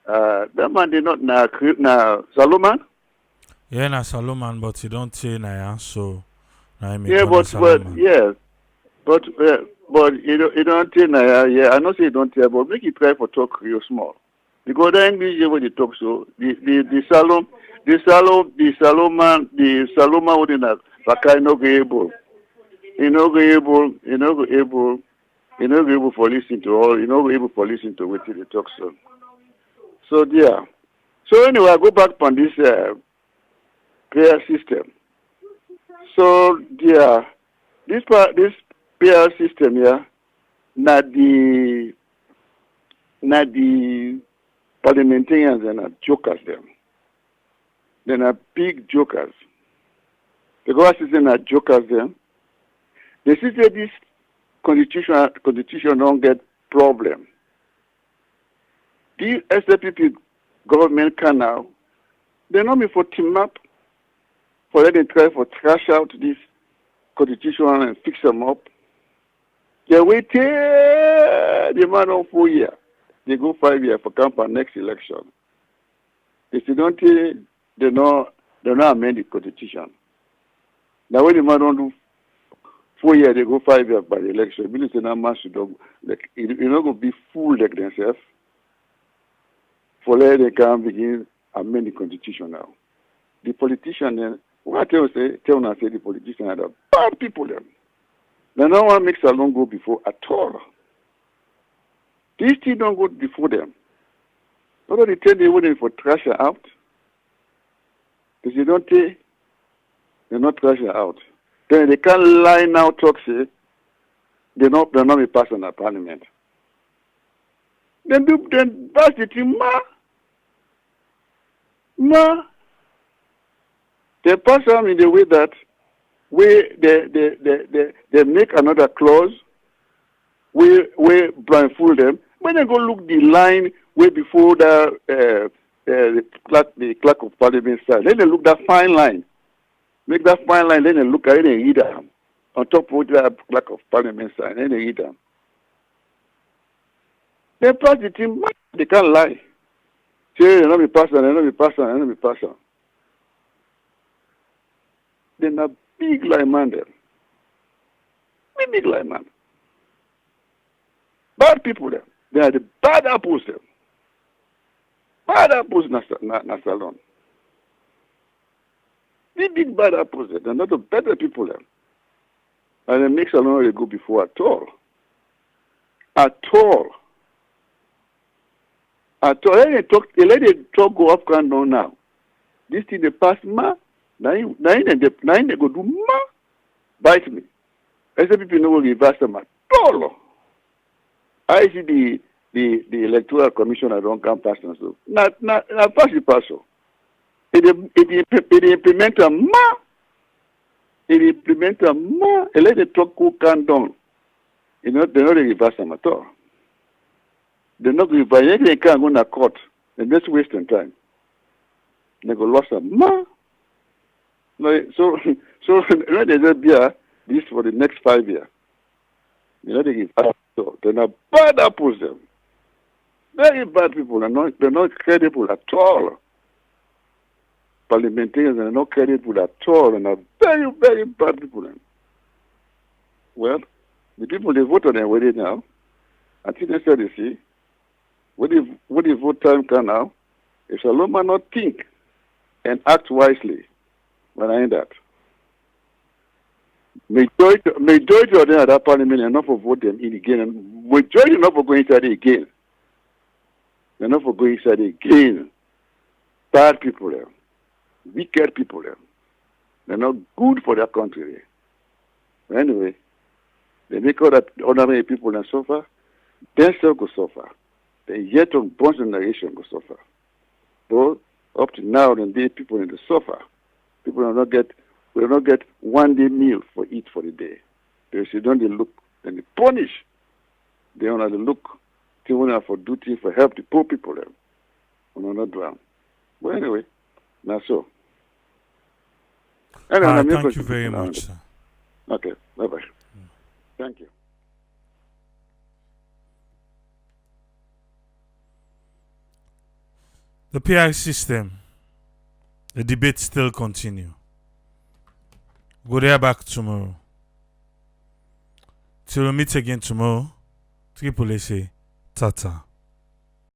that man did not na Solomon. Yeah, na Solomon, but you don't say na so. Yeah, but yeah, but you don't tell na yeah. I know say you don't tell, but make it try for talk real small. Because the English when they talk so the Solomon wouldn't have no go able. You know go able for listen to all. You know go able for listen to what they talk so. So yeah. So anyway, I go back on this prayer system. So yeah, this prayer system here, not the parliamentarians and not jokers them. They're not big jokers. The government system are jokers them. They see that this constitution don't get problem. The SLPP government can now, they know me for team up, for let them try for trash out this constitution and fix them up. They wait till the man on 4 years. They go 5 years for campaign next election. If you don't they not amend the constitution. Now when the man don't do 4 years, they go 5 years by the election. Because that man should like you not gonna be fooled like themselves. For let they can begin amend the constitution now. The politician then what I tell say the politicians are the bad people then. They don't want to make Salon go before at all. These things don't go before them. What they tell they waiting for trash her out? Because you don't take, they're not trash her out. Then they can't lie now talk say they're not be passed on the parliament. Then pass the thing ma. They pass them in the way that they make another clause, we blindfold them. When they go look the line way before the clerk of parliament side, then they look that fine line. Make that fine line, then they look at it and read them. On top of the clerk of parliament side, then they read them. They pass the team, they can't lie. Say, they don't be passing, They're a big lie man there. Big lie man. Bad people there. They are the bad apples there. Bad apples na salon. Big bad apples there. They're not the better people there. And they make salon they go before at all. At all. Let them talk go up and down now. This thing they pass ma. Now they go do ma. Bite me. I say people know reverse them at all. I see the electoral commissioner don't come past and so. Not pass the parcel. It implement a ma. It implement a ma. And let the talk go can down. They're not reverse them at all. They're not reverse. They can't go to court. They're just wasting time. They go lost a ma. So when they just be this for the next 5 years. They give so they're not bad apples them. Very bad people. They're not credible at all. Parliamentarians are not credible at all and are very, very bad people then. Well, the people they vote on them already now. I think they said they see. What the vote time can now? If Saloma not think and act wisely, when I end that. Majority of them at that parliament are not for vote them in again. And majority are not for going inside it again. They're not for going inside it again. Bad people there. Wicked people there. They're not good for their country there. Anyway, they make all that ordinary people that suffer. They still go suffer. The yet unborn generation go suffer. But up to now, the day people in the suffer. People will not get 1 day meal for eat for the day. They say, don't they look, then they punish. They don't have to look. They want to for do things for help the poor people them. Not drown. But anyway, that's so. Anyway, thank you very much, sir. Okay, bye-bye. Thank you. The PI system, the debate still continue. Go there back tomorrow. Till we meet again tomorrow, Triple A say, Tata.